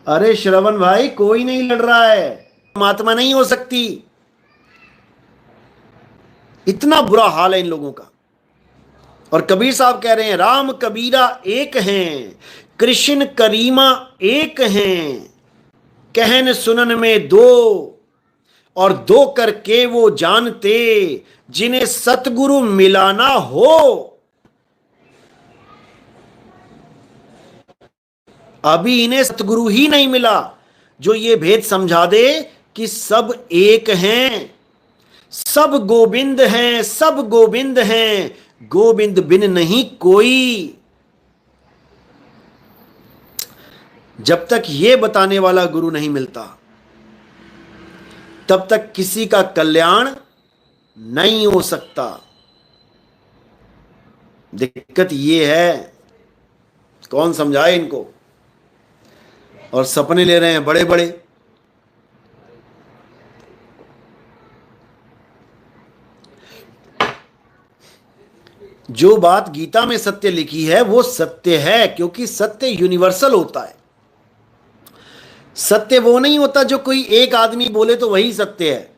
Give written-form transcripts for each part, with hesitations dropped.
अरे श्रवण भाई, कोई नहीं लड़ रहा है, परमात्मा नहीं हो सकती। इतना बुरा हाल है इन लोगों का। और कबीर साहब कह रहे हैं राम कबीरा एक हैं, कृष्ण करीमा एक हैं, कहन सुनन में दो, और दो करके वो जानते, जिन्हें सतगुरु मिलाना हो। अभी इन्हें सतगुरु ही नहीं मिला जो ये भेद समझा दे कि सब एक हैं, सब गोविंद हैं, सब गोविंद हैं, गोविंद बिन नहीं कोई। जब तक ये बताने वाला गुरु नहीं मिलता तब तक किसी का कल्याण नहीं हो सकता। दिक्कत ये है, कौन समझाए इनको। और सपने ले रहे हैं बड़े बड़े। जो बात गीता में सत्य लिखी है वो सत्य है, क्योंकि सत्य यूनिवर्सल होता है। सत्य वो नहीं होता जो कोई एक आदमी बोले तो वही सत्य है।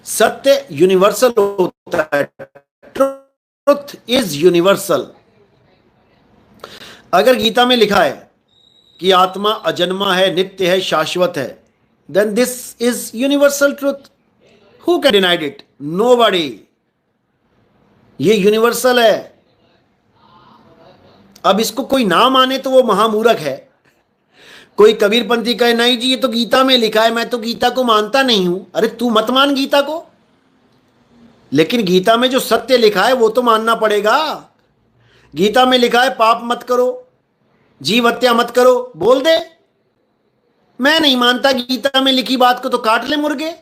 सत्य यूनिवर्सल होता है। Truth is universal. अगर गीता में लिखा है कि आत्मा अजन्मा है, नित्य है, शाश्वत है, then this is universal truth. Who can denied it? Nobody. ये यूनिवर्सल है। अब इसको कोई ना माने तो वो महामूर्ख है। कोई कबीरपंथी कहे नहीं जी ये तो गीता में लिखा है, मैं तो गीता को मानता नहीं हूं। अरे तू मत मान गीता को, लेकिन गीता में जो सत्य लिखा है वो तो मानना पड़ेगा। गीता में लिखा है पाप मत करो, जीव हत्या मत करो, बोल दे मैं नहीं मानता गीता में लिखी बात को, तो काट ले मुर्गे।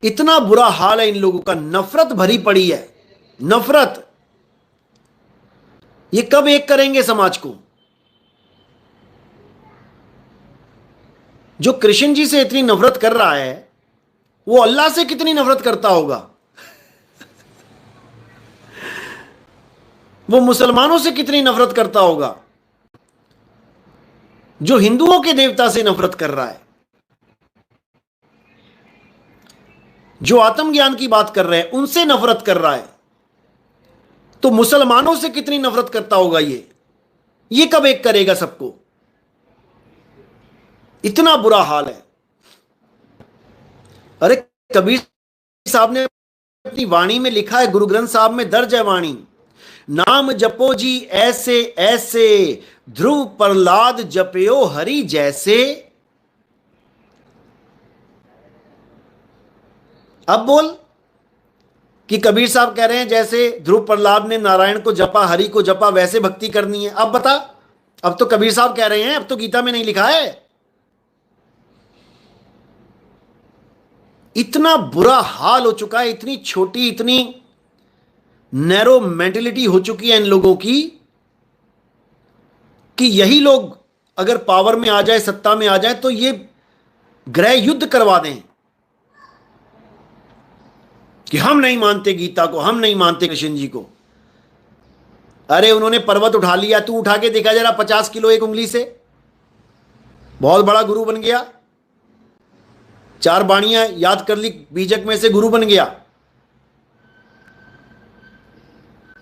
इतना बुरा हाल है इन लोगों का, नफरत भरी पड़ी है, नफरत। ये कब एक करेंगे समाज को? जो कृष्ण जी से इतनी नफरत कर रहा है वो अल्लाह से कितनी नफरत करता होगा। वो मुसलमानों से कितनी नफरत करता होगा। जो हिंदुओं के देवता से नफरत कर रहा है, जो आत्मज्ञान की बात कर रहे हैं उनसे नफरत कर रहा है, तो मुसलमानों से कितनी नफरत करता होगा ये कब एक करेगा सबको? इतना बुरा हाल है। अरे कबीर साहब ने अपनी वाणी में लिखा है, गुरु ग्रंथ साहब में दर्ज है वाणी, नाम जपो जी ऐसे ऐसे, ध्रुव प्रहलाद जपयो हरि जैसे। अब बोल कि कबीर साहब कह रहे हैं जैसे ध्रुव प्रहलाद ने नारायण को जपा, हरि को जपा, वैसे भक्ति करनी है। अब बता, अब तो कबीर साहब कह रहे हैं, अब तो गीता में नहीं लिखा है। इतना बुरा हाल हो चुका है, इतनी छोटी, इतनी नैरो मेंटेलिटी हो चुकी है इन लोगों की कि यही लोग अगर पावर में आ जाए, सत्ता में आ जाए, तो ये गृह युद्ध करवा दें कि हम नहीं मानते गीता को, हम नहीं मानते कृष्ण जी को। अरे उन्होंने पर्वत उठा लिया, तू उठा के देखा जरा 50 किलो एक उंगली से, बहुत बड़ा गुरु बन गया। 4 बाणियां याद कर ली, बीजक में से गुरु बन गया।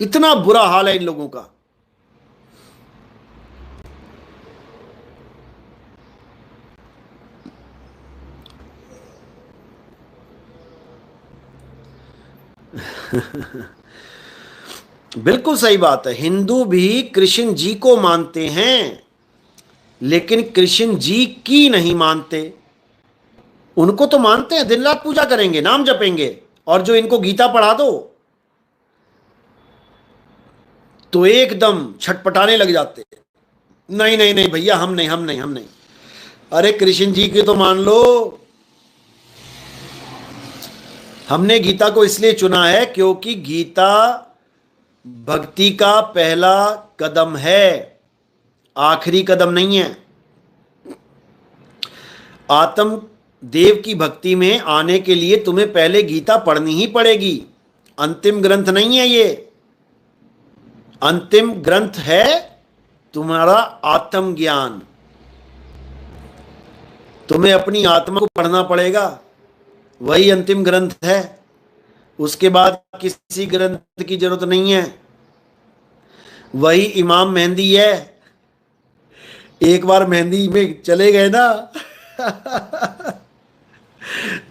इतना बुरा हाल है इन लोगों का। बिल्कुल सही बात है। हिंदू भी कृष्ण जी को मानते हैं, लेकिन कृष्ण जी की नहीं मानते। उनको तो मानते हैं, दिन रात पूजा करेंगे, नाम जपेंगे, और जो इनको गीता पढ़ा दो तो एकदम छटपटाने लग जाते। नहीं नहीं नहीं भैया, हम नहीं, हम नहीं, हम नहीं। अरे कृष्ण जी की तो मान लो। हमने गीता को इसलिए चुना है क्योंकि गीता भक्ति का पहला कदम है, आखिरी कदम नहीं है। आत्म देव की भक्ति में आने के लिए तुम्हें पहले गीता पढ़नी ही पड़ेगी। अंतिम ग्रंथ नहीं है ये, अंतिम ग्रंथ है तुम्हारा आत्मज्ञान। तुम्हें अपनी आत्मा को पढ़ना पड़ेगा, वही अंतिम ग्रंथ है। उसके बाद किसी ग्रंथ की जरूरत नहीं है। वही इमाम मेहंदी है। एक बार मेहंदी में चले गए ना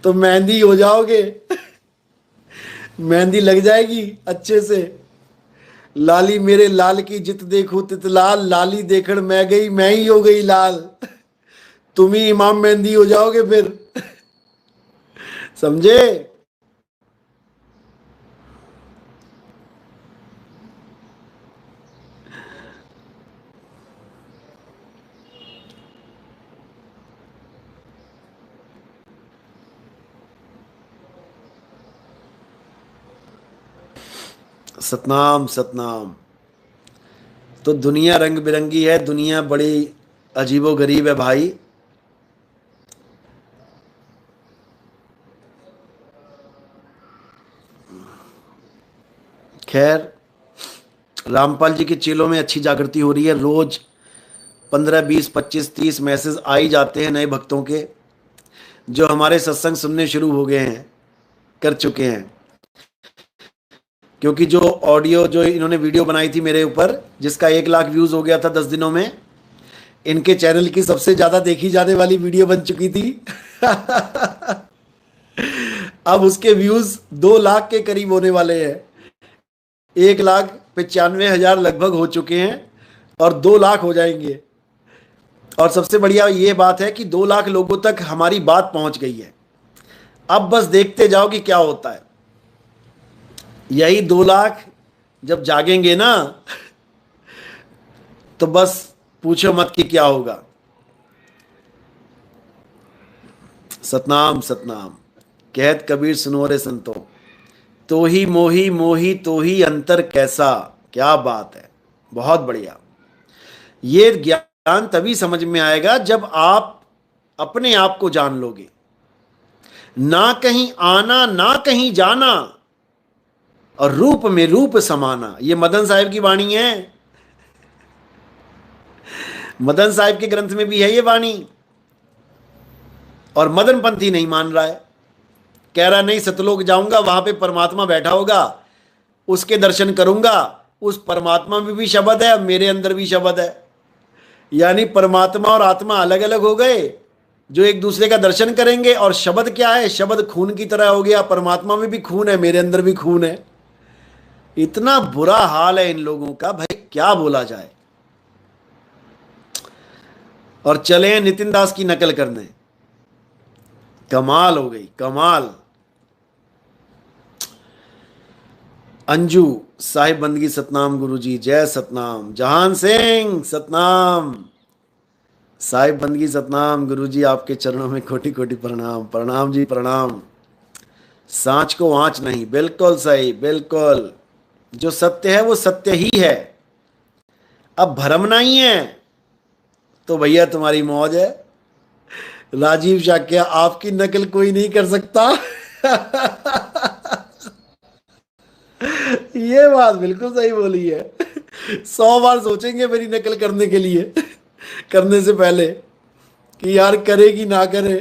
तो मेहंदी हो जाओगे। मेहंदी लग जाएगी अच्छे से। लाली मेरे लाल की जित देखो तित लाल, लाली देखण मैं गई मैं ही हो गई लाल। तुम ही इमाम मेहंदी हो जाओगे फिर। समझे? सतनाम सतनाम। तो दुनिया रंग बिरंगी है, दुनिया बड़ी अजीबो गरीब है भाई। खैर, रामपाल जी के चेलों में अच्छी जागृति हो रही है। रोज 15, 20, 25, 30 मैसेज आ ही जाते हैं नए भक्तों के, जो हमारे सत्संग सुनने शुरू हो गए हैं, कर चुके हैं। क्योंकि जो ऑडियो, जो इन्होंने वीडियो बनाई थी मेरे ऊपर, जिसका 1 लाख व्यूज हो गया था 10 दिनों में, इनके चैनल की सबसे ज्यादा देखी जाने वाली वीडियो बन चुकी थी। अब उसके व्यूज 2 लाख के करीब होने वाले हैं। 1,95,000 लगभग हो चुके हैं और 2 लाख हो जाएंगे। और सबसे बढ़िया ये बात है कि 2 लाख लोगों तक हमारी बात पहुंच गई है। अब बस देखते जाओ कि क्या होता है। यही 2 लाख जब जागेंगे ना, तो बस पूछो मत कि क्या होगा। सतनाम सतनाम। कहत कबीर सुनो रे संतो, तो ही मोही मोही तो ही अंतर कैसा। क्या बात है, बहुत बढ़िया। ये ज्ञान तभी समझ में आएगा जब आप अपने आप को जान लोगे। ना कहीं आना ना कहीं जाना, और रूप में रूप समाना। ये मदन साहिब की वाणी है। मदन साहिब के ग्रंथ में भी है ये वाणी। और मदन पंथी नहीं मान रहा है, कह रहा नहीं सतलोक जाऊंगा, वहां पे परमात्मा बैठा होगा, उसके दर्शन करूंगा। उस परमात्मा में भी शब्द है, मेरे अंदर भी शब्द है। यानी परमात्मा और आत्मा अलग अलग हो गए, जो एक दूसरे का दर्शन करेंगे। और शब्द क्या है? शब्द खून की तरह हो गया। परमात्मा में भी खून है, मेरे अंदर भी खून है। इतना बुरा हाल है इन लोगों का, भाई क्या बोला जाए। और चले हैं नितिन दास की नकल करने। कमाल हो गई, कमाल। अंजू साहिब बंदगी सतनाम गुरुजी, जय सतनाम। जहान सिंह सतनाम। साहिब बंदगी सतनाम गुरुजी, आपके चरणों में कोटि कोटि प्रणाम। प्रणाम जी प्रणाम। सांच को आंच नहीं, बिल्कुल सही, बिल्कुल। जो सत्य है वो सत्य ही है। अब भ्रम नहीं है तो भैया तुम्हारी मौज है। राजीव शाक्या, आपकी नकल कोई नहीं कर सकता। ये बात बिल्कुल सही बोली है। 100 बार सोचेंगे मेरी नकल करने के लिए, करने से पहले, कि यार करे कि ना करे।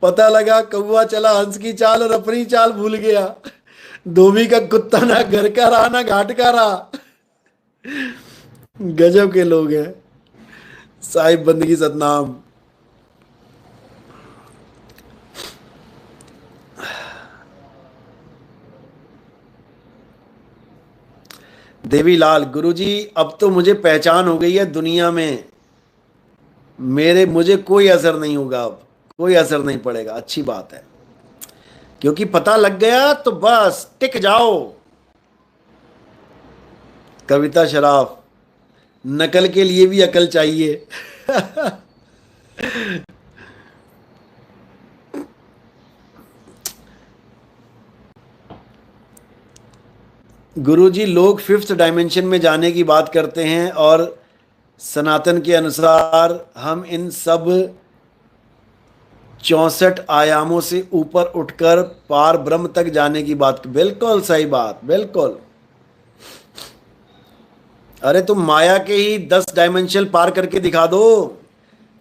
पता लगा कौवा चला हंस की चाल और अपनी चाल भूल गया। धोबी का कुत्ता ना घर का रहा ना घाट का रहा। गजब के लोग हैं। साहिब बंदगी सतनाम। देवीलाल, गुरुजी अब तो मुझे पहचान हो गई है दुनिया में, मुझे कोई असर नहीं होगा, अब कोई असर नहीं पड़ेगा। अच्छी बात है, क्योंकि पता लग गया तो बस टिक जाओ। कविता शराफ, नकल के लिए भी अकल चाहिए। गुरुजी, लोग 5th डायमेंशन में जाने की बात करते हैं और सनातन के अनुसार हम इन सब 64 आयामों से ऊपर उठकर पार ब्रह्म तक जाने की बात। बिल्कुल सही बात, बिल्कुल। अरे तुम माया के ही 10 डायमेंशन पार करके दिखा दो।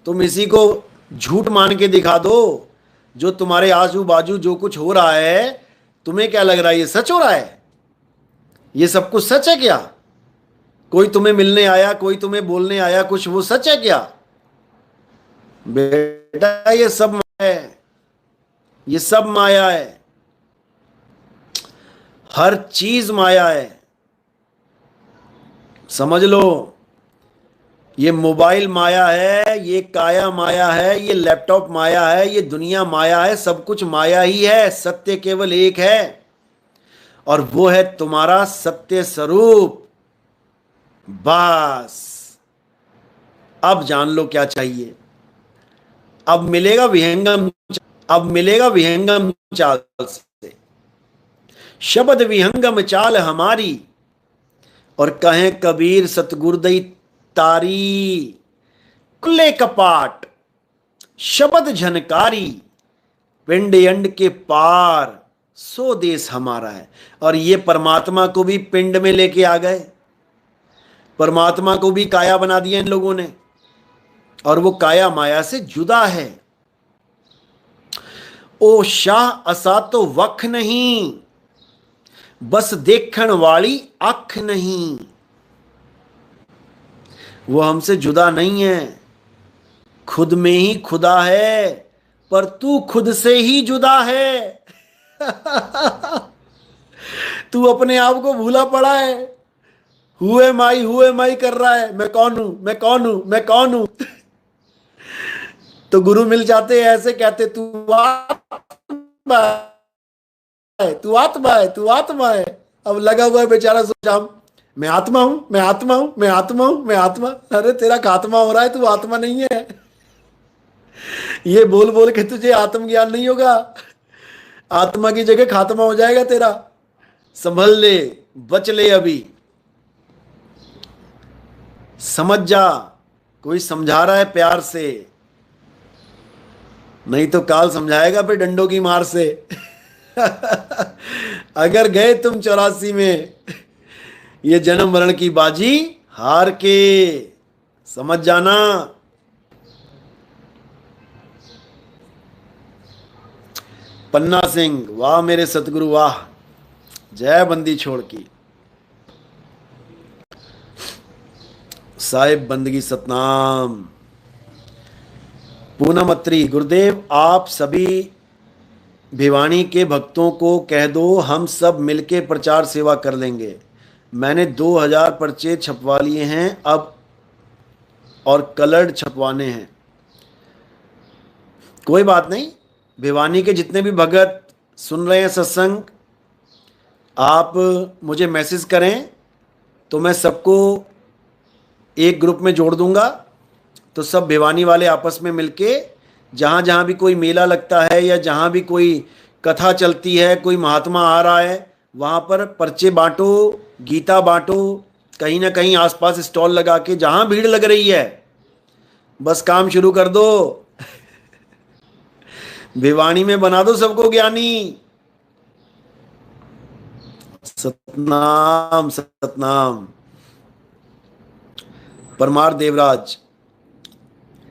तुम इसी को झूठ मान के दिखा दो। जो तुम्हारे आजू बाजू जो कुछ हो रहा है, तुम्हें क्या लग रहा है ये सच हो रहा है? ये सब कुछ सच है क्या? कोई तुम्हें मिलने आया, कोई तुम्हें बोलने आया कुछ, वो सच है क्या? बेटा ये सब माया है, ये सब माया है। हर चीज माया है, समझ लो। ये मोबाइल माया है, ये काया माया है, ये लैपटॉप माया है, ये दुनिया माया है, सब कुछ माया ही है। सत्य केवल एक है और वो है तुम्हारा सत्य स्वरूप। बस अब जान लो क्या चाहिए। अब मिलेगा विहंगम, अब मिलेगा विहंगम चाल से। शब्द विहंगम चाल हमारी, और कहें कबीर सतगुरुदई तारी। खुले कपाट शब्द झनकारी, पिंड अंड के पार सो देश हमारा है। और ये परमात्मा को भी पिंड में लेके आ गए, परमात्मा को भी काया बना दिया इन लोगों ने, और वो काया माया से जुदा है। ओ शाह असा तो वख नहीं, बस देखण वाली अख नहीं। वो हमसे जुदा नहीं है, खुद में ही खुदा है, पर तू खुद से ही जुदा है। तू अपने आप को भूला पड़ा है, हुए माई कर रहा है। मैं कौन हूं, मैं कौन हूं, मैं कौन हूं। तो गुरु मिल जाते हैं ऐसे कहते, तू आत्मा है, तू आत्मा है, तू आत्मा है। अब लगा हुआ है बेचारा सोचाम, मैं आत्मा हूं, मैं आत्मा हूं, मैं आत्मा हूं, मैं आत्मा। अरे तेरा खात्मा हो रहा है, तू आत्मा नहीं है। ये बोल बोल के तुझे आत्मज्ञान नहीं होगा, आत्मा की जगह खात्मा हो जाएगा तेरा। संभल ले, बच ले, अभी समझ जा। कोई समझा रहा है प्यार से, नहीं तो काल समझाएगा फिर डंडों की मार से। अगर गए तुम 84 में ये जन्म मरण की बाजी हार के, समझ जाना। पन्ना सिंह, वाह मेरे सतगुरु वाह, जय बंदी छोड़ की। साहिब बंदगी सतनाम। पूनम अत्री, गुरुदेव आप सभी भिवानी के भक्तों को कह दो, हम सब मिलके प्रचार सेवा कर लेंगे। मैंने 2000 पर्चे छपवा लिए हैं अब, और कलर्ड छपवाने हैं। कोई बात नहीं, भिवानी के जितने भी भगत सुन रहे हैं सत्संग, आप मुझे मैसेज करें तो मैं सबको एक ग्रुप में जोड़ दूंगा। तो सब भिवानी वाले आपस में मिलके जहाँ जहाँ भी कोई मेला लगता है या जहाँ भी कोई कथा चलती है, कोई महात्मा आ रहा है, वहाँ पर पर्चे बांटो, गीता बांटो, कहीं ना कहीं आसपास स्टॉल लगा के, जहाँ भीड़ लग रही है बस काम शुरू कर दो। भिवानी में बना दो सबको ज्ञानी। सतनाम सतनाम। परमार देवराज,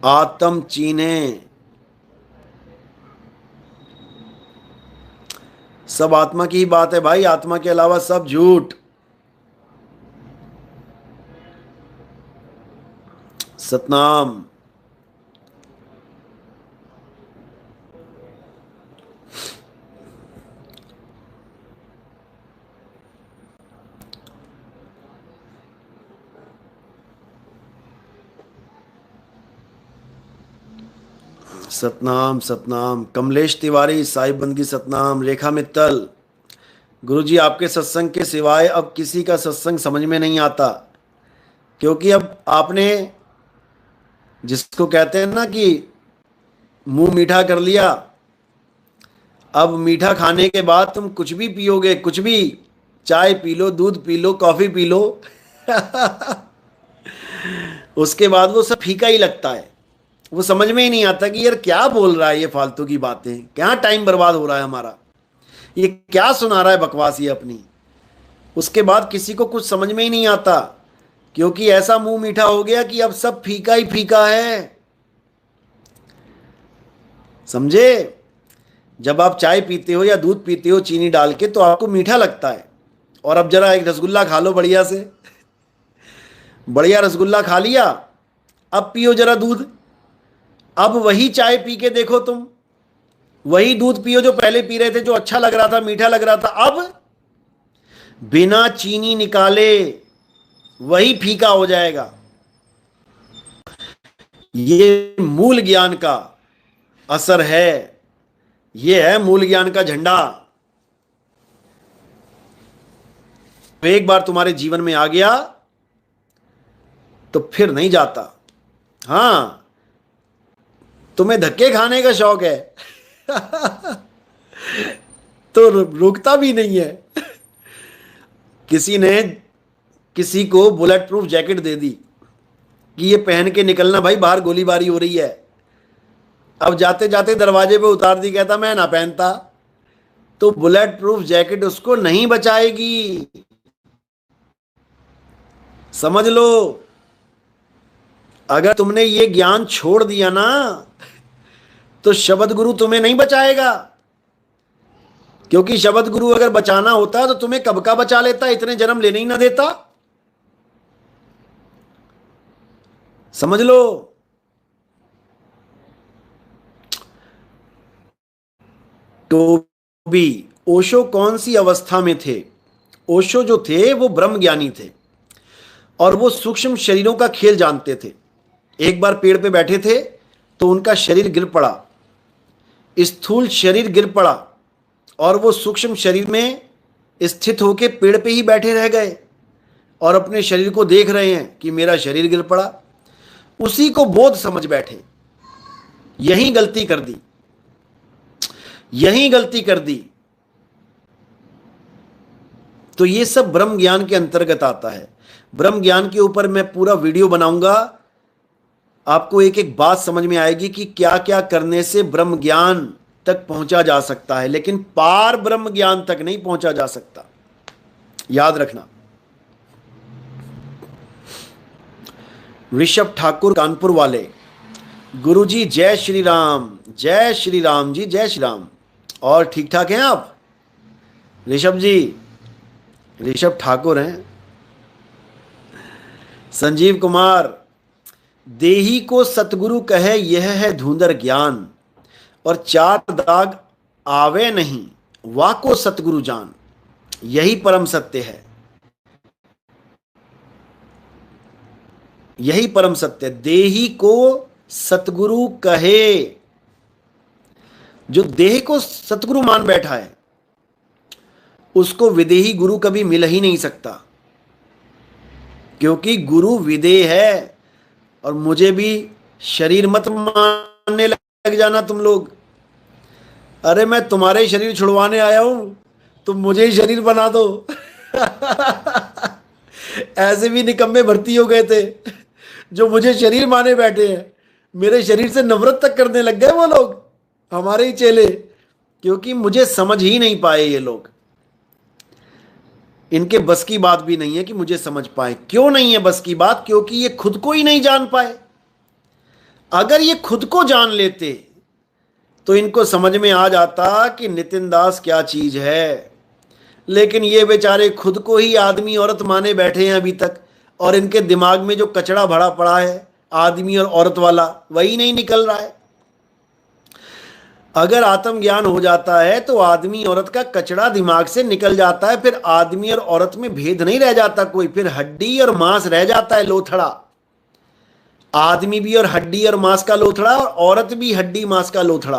आत्म चीने, सब आत्मा की ही बात है भाई, आत्मा के अलावा सब झूठ। सतनाम। सतनाम सतनाम। कमलेश तिवारी, साहिब बंदगी सतनाम। रेखा मित्तल, गुरुजी आपके सत्संग के सिवाय अब किसी का सत्संग समझ में नहीं आता, क्योंकि अब आपने जिसको कहते हैं ना कि मुंह मीठा कर लिया, अब मीठा खाने के बाद तुम कुछ भी पियोगे, कुछ भी, चाय पी लो, दूध P low, coffee P low. उसके बाद वो सब फीका ही लगता है। वो समझ में ही नहीं आता कि यार क्या बोल रहा है ये फालतू की बातें, क्या टाइम बर्बाद हो रहा है हमारा, ये क्या सुना रहा है बकवास ये अपनी। उसके बाद किसी को कुछ समझ में ही नहीं आता, क्योंकि ऐसा मुंह मीठा हो गया कि अब सब फीका ही फीका है। समझे? जब आप चाय पीते हो या दूध पीते हो चीनी डाल के तो आपको मीठा लगता है, और अब जरा एक रसगुल्ला खा लो बढ़िया से, बढ़िया रसगुल्ला खा लिया, अब पियो जरा दूध। अब वही चाय पी के देखो तुम, वही दूध पियो जो पहले पी रहे थे, जो अच्छा लग रहा था, मीठा लग रहा था, अब बिना चीनी निकाले वही फीका हो जाएगा। ये मूल ज्ञान का असर है, ये है मूल ज्ञान का झंडा। तो एक बार तुम्हारे जीवन में आ गया तो फिर नहीं जाता। हां, तुम्हें धक्के खाने का शौक है तो रुकता भी नहीं है। किसी ने किसी को बुलेट प्रूफ जैकेट दे दी कि ये पहन के निकलना भाई, बाहर गोलीबारी हो रही है। अब जाते जाते दरवाजे पे उतार दी, कहता मैं ना पहनता। तो बुलेट प्रूफ जैकेट उसको नहीं बचाएगी, समझ लो। अगर तुमने ये ज्ञान छोड़ दिया ना तो शब्द गुरु तुम्हें नहीं बचाएगा, क्योंकि शब्द गुरु अगर बचाना होता तो तुम्हें कब का बचा लेता, इतने जन्म लेने ही ना देता। समझ लो। तो भी ओशो कौन सी अवस्था में थे? ओशो जो थे वो ब्रह्म ज्ञानी थे, और वो सूक्ष्म शरीरों का खेल जानते थे। एक बार पेड़ पे बैठे थे तो उनका शरीर गिर पड़ा, स्थूल शरीर गिर पड़ा, और वो सूक्ष्म शरीर में स्थित होके पेड़ पे ही बैठे रह गए और अपने शरीर को देख रहे हैं कि मेरा शरीर गिर पड़ा। उसी को बोध समझ बैठे। यही गलती कर दी, यही गलती कर दी। तो ये सब ब्रह्म ज्ञान के अंतर्गत आता है। ब्रह्म ज्ञान के ऊपर मैं पूरा वीडियो बनाऊंगा, आपको एक एक बात समझ में आएगी कि क्या क्या करने से ब्रह्म ज्ञान तक पहुंचा जा सकता है, लेकिन पार ब्रह्म ज्ञान तक नहीं पहुंचा जा सकता, याद रखना। ऋषभ ठाकुर कानपुर वाले, गुरुजी जय श्री राम। जय श्री राम जी, जय श्री राम। और ठीक ठाक हैं आप ऋषभ जी? ऋषभ ठाकुर हैं। संजीव कुमार, देही को सतगुरु कहे यह है धुंधर ज्ञान, और चार दाग आवे नहीं वाह को सतगुरु जान, यही परम सत्य है, यही परम सत्य। देही को सतगुरु कहे, जो देह को सतगुरु मान बैठा है उसको विदेही गुरु कभी मिल ही नहीं सकता, क्योंकि गुरु विदेह है। और मुझे भी शरीर मत मानने लग जाना तुम लोग। अरे मैं तुम्हारे शरीर छुड़वाने आया हूं, तुम मुझे ही शरीर बना दो ऐसे भी निकम्मे भर्ती हो गए थे जो मुझे शरीर माने बैठे हैं। मेरे शरीर से नफरत तक करने लग गए वो लोग, हमारे ही चेले, क्योंकि मुझे समझ ही नहीं पाए ये लोग। इनके बस की बात भी नहीं है कि मुझे समझ पाए। क्यों नहीं है बस की बात? क्योंकि ये खुद को ही नहीं जान पाए। अगर ये खुद को जान लेते तो इनको समझ में आ जाता कि नितिन दास क्या चीज है। लेकिन ये बेचारे खुद को ही आदमी औरत माने बैठे हैं अभी तक, और इनके दिमाग में जो कचड़ा भरा पड़ा है आदमी और औरत वाला, वही नहीं निकल रहा है। अगर आत्मज्ञान हो जाता है तो आदमी औरत का कचड़ा दिमाग से निकल जाता है, फिर आदमी और औरत में भेद नहीं रह जाता कोई, फिर हड्डी और मांस रह जाता है लोथड़ा। आदमी भी और हड्डी और मांस का लोथड़ा, और औरत भी हड्डी मांस का लोथड़ा।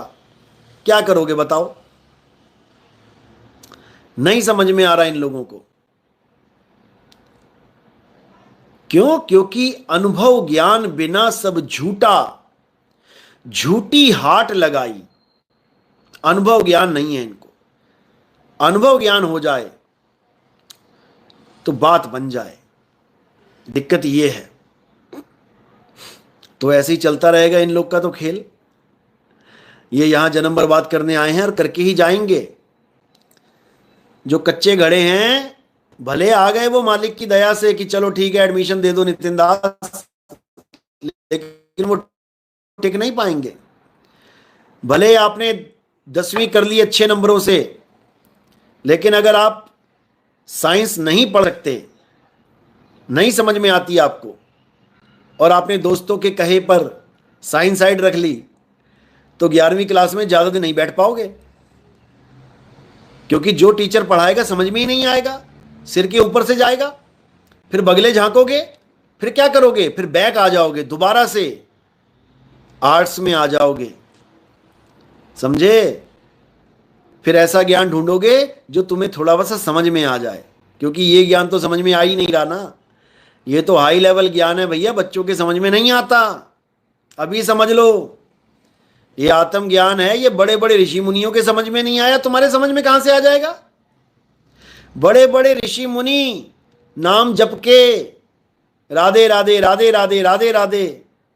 क्या करोगे बताओ? नहीं समझ में आ रहा इन लोगों को। क्यों? क्योंकि अनुभव ज्ञान बिना सब झूठा, झूठी हाट लगाई। अनुभव ज्ञान नहीं है इनको। अनुभव ज्ञान हो जाए तो बात बन जाए, दिक्कत ये है। तो ऐसे ही चलता रहेगा इन लोग का तो खेल। ये यहां जन्म बर्बाद करने आए हैं और करके ही जाएंगे। जो कच्चे घड़े हैं भले आ गए वो मालिक की दया से कि चलो ठीक है एडमिशन दे दो नितिन दास, लेकिन वो टिक नहीं पाएंगे। भले आपने 10वीं कर ली अच्छे नंबरों से, लेकिन अगर आप साइंस नहीं पढ़ सकते, नहीं समझ में आती आपको, और आपने दोस्तों के कहे पर साइंस साइड रख ली, तो 11वीं क्लास में ज़्यादा दिन नहीं बैठ पाओगे, क्योंकि जो टीचर पढ़ाएगा समझ में ही नहीं आएगा, सिर के ऊपर से जाएगा। फिर बगले झांकोगे, फिर क्या करोगे, फिर बैक आ जाओगे, दोबारा से आर्ट्स में आ जाओगे, समझे। फिर ऐसा ज्ञान ढूंढोगे जो तुम्हें थोड़ा सा समझ में आ जाए, क्योंकि ये ज्ञान तो समझ में आ ही नहीं रहा ना। ये तो हाई लेवल ज्ञान है भैया, बच्चों के समझ में नहीं आता। अभी समझ लो, ये आत्म ज्ञान है, ये बड़े बड़े ऋषि मुनियों के समझ में नहीं आया, तुम्हारे समझ में कहां से आ जाएगा। बड़े बड़े ऋषि मुनि नाम जप के राधे राधे राधे राधे राधे राधे,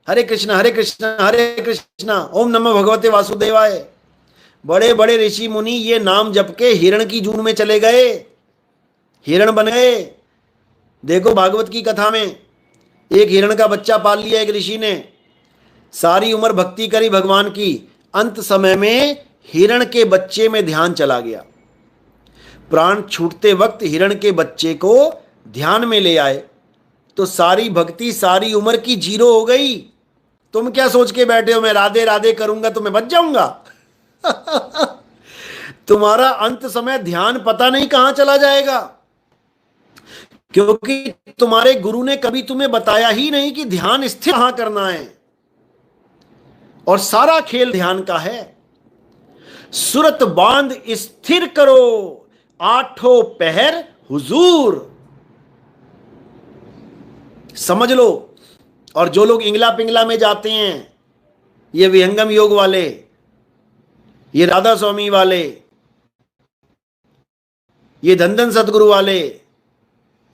हरे कृष्णा हरे कृष्णा, ओम नमः भगवते वासुदेवाय। बड़े बड़े ऋषि मुनि ये नाम जप के हिरण की जून में चले गए, हिरण बन गए। देखो भागवत की कथा में एक हिरण का बच्चा पाल लिया एक ऋषि ने, सारी उम्र भक्ति करी भगवान की, अंत समय में हिरण के बच्चे में ध्यान चला गया। प्राण छूटते वक्त हिरण के बच्चे को ध्यान में ले आए, तो सारी भक्ति सारी उम्र की जीरो हो गई। तुम क्या सोच के बैठे हो मैं राधे राधे करूंगा तो मैं बच जाऊंगा? तुम्हारा अंत समय ध्यान पता नहीं कहां चला जाएगा, क्योंकि तुम्हारे गुरु ने कभी तुम्हें बताया ही नहीं कि ध्यान स्थिर कहां करना है। और सारा खेल ध्यान का है। सुरत बांध स्थिर करो, आठों पहर हुजूर, समझ लो। और जो लोग इंगला पिंगला में जाते हैं, ये विहंगम योग वाले, ये राधा स्वामी वाले, ये धन सदगुरु वाले,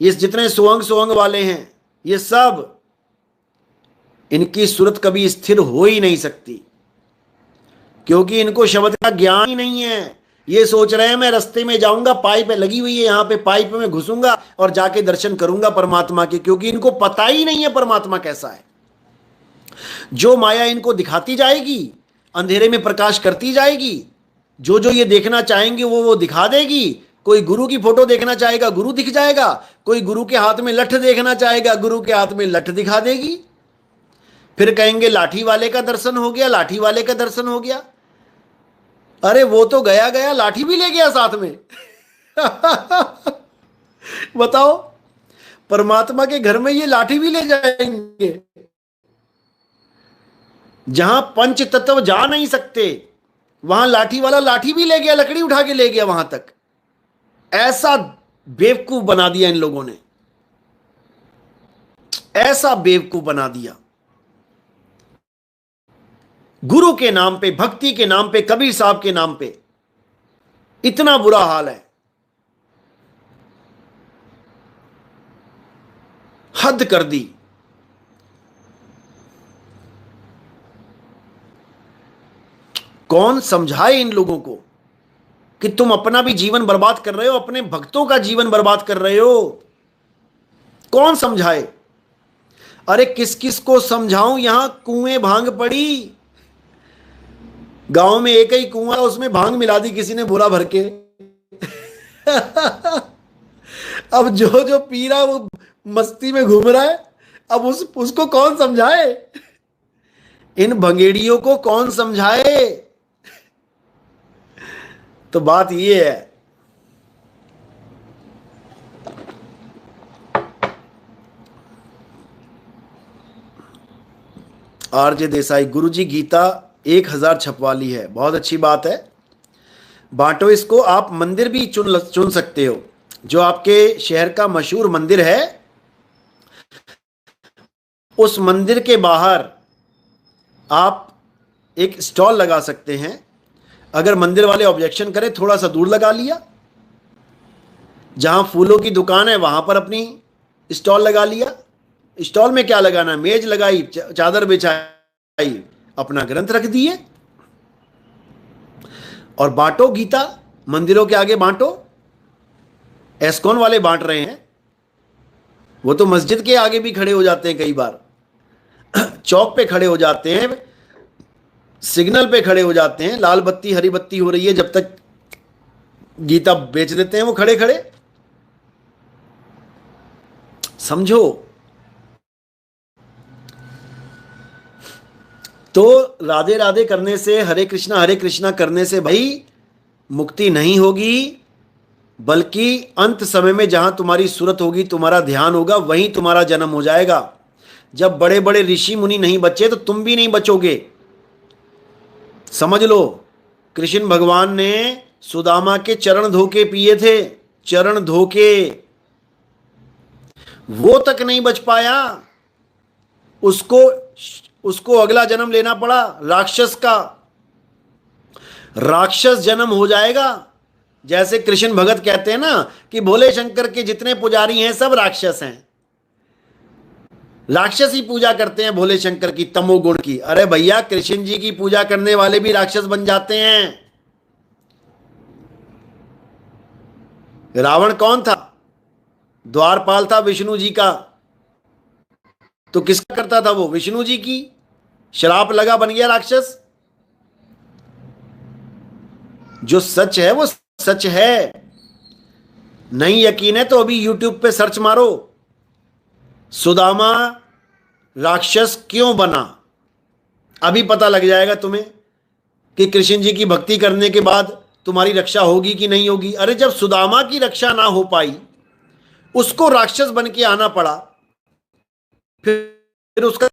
ये जितने सुअंग वाले हैं, ये सब, इनकी सूरत कभी स्थिर हो ही नहीं सकती, क्योंकि इनको शब्द का ज्ञान ही नहीं है। ये सोच रहे हैं मैं रास्ते में जाऊंगा, पाइप लगी हुई है यहां पे, पाइप में घुसूंगा और जाके दर्शन करूंगा परमात्मा के, क्योंकि इनको पता ही नहीं है परमात्मा कैसा है। जो माया इनको दिखाती जाएगी, अंधेरे में प्रकाश करती जाएगी, जो जो ये देखना चाहेंगे वो दिखा देगी। कोई गुरु की फोटो देखना चाहेगा, गुरु दिख जाएगा। कोई गुरु के हाथ में लठ देखना चाहेगा, गुरु के हाथ में लठ दिखा देगी। फिर कहेंगे लाठी वाले का दर्शन हो गया, लाठी वाले का दर्शन हो गया। अरे वो तो गया गया, लाठी भी ले गया साथ में। बताओ, परमात्मा के घर में ये लाठी भी ले जाएंगे। जहां पंच तत्व जा नहीं सकते, वहां लाठी वाला लाठी भी ले गया, लकड़ी उठा के ले गया वहां तक। ऐसा बेवकूफ बना दिया इन लोगों ने, ऐसा बेवकूफ बना दिया। गुरु के नाम पे, भक्ति के नाम पे, कबीर साहब के नाम पे इतना बुरा हाल है, हद कर दी। कौन समझाए इन लोगों को कि तुम अपना भी जीवन बर्बाद कर रहे हो, अपने भक्तों का जीवन बर्बाद कर रहे हो? कौन समझाए? अरे किस किस को समझाऊं, यहां कुएं भांग पड़ी। गांव में एक ही कुआं, उसमें भांग मिला दी किसी ने बोरा भर के। अब जो जो पी रहा है वो मस्ती में घूम रहा है। अब उसको कौन समझाए? इन भंगेड़ियों को कौन समझाए? तो बात ये है, आरजे देसाई, गुरुजी गीता 1000 छपवा ली है, बहुत अच्छी बात है, बांटो इसको। आप मंदिर भी चुन सकते हो, जो आपके शहर का मशहूर मंदिर है, उस मंदिर के बाहर आप एक स्टॉल लगा सकते हैं। अगर मंदिर वाले ऑब्जेक्शन करें, थोड़ा सा दूर लगा लिया। जहां फूलों की दुकान है वहां पर अपनी स्टॉल लगा लिया। स्टॉल में क्या लगाना, मेज लगाई, चादर बिछाई, अपना ग्रंथ रख दिए और बांटो गीता, मंदिरों के आगे बांटो। एस्कॉन वाले बांट रहे हैं, वो तो मस्जिद के आगे भी खड़े हो जाते हैं, कई बार चौक पे खड़े हो जाते हैं, सिग्नल पे खड़े हो जाते हैं, लाल बत्ती हरी बत्ती हो रही है जब तक गीता बेच देते हैं वो खड़े खड़े। समझो। तो राधे राधे करने से, हरे कृष्णा करने से भाई मुक्ति नहीं होगी, बल्कि अंत समय में जहां तुम्हारी सूरत होगी, तुम्हारा ध्यान होगा, वहीं तुम्हारा जन्म हो जाएगा। जब बड़े बड़े ऋषि मुनि नहीं बचे तो तुम भी नहीं बचोगे। समझ लो, कृष्ण भगवान ने सुदामा के चरण धोके पिए थे, चरण धोके, वो तक नहीं बच पाया, उसको अगला जन्म लेना पड़ा राक्षस का। राक्षस जन्म हो जाएगा। जैसे कृष्ण भगत कहते हैं ना कि भोले शंकर के जितने पुजारी हैं सब राक्षस हैं, राक्षस ही पूजा करते हैं भोले शंकर की, तमोगुण की। अरे भैया, कृष्ण जी की पूजा करने वाले भी राक्षस बन जाते हैं। रावण कौन था? द्वारपाल था विष्णु जी का। तो किसका करता था वो? विष्णु जी की। श्राप लगा, बन गया राक्षस। जो सच है वो सच है। नहीं यकीन है तो अभी यूट्यूब पे सर्च मारो, सुदामा राक्षस क्यों बना, अभी पता लग जाएगा तुम्हें कि कृष्ण जी की भक्ति करने के बाद तुम्हारी रक्षा होगी कि नहीं होगी। अरे जब सुदामा की रक्षा ना हो पाई, उसको राक्षस बन के आना पड़ा, फिर उसका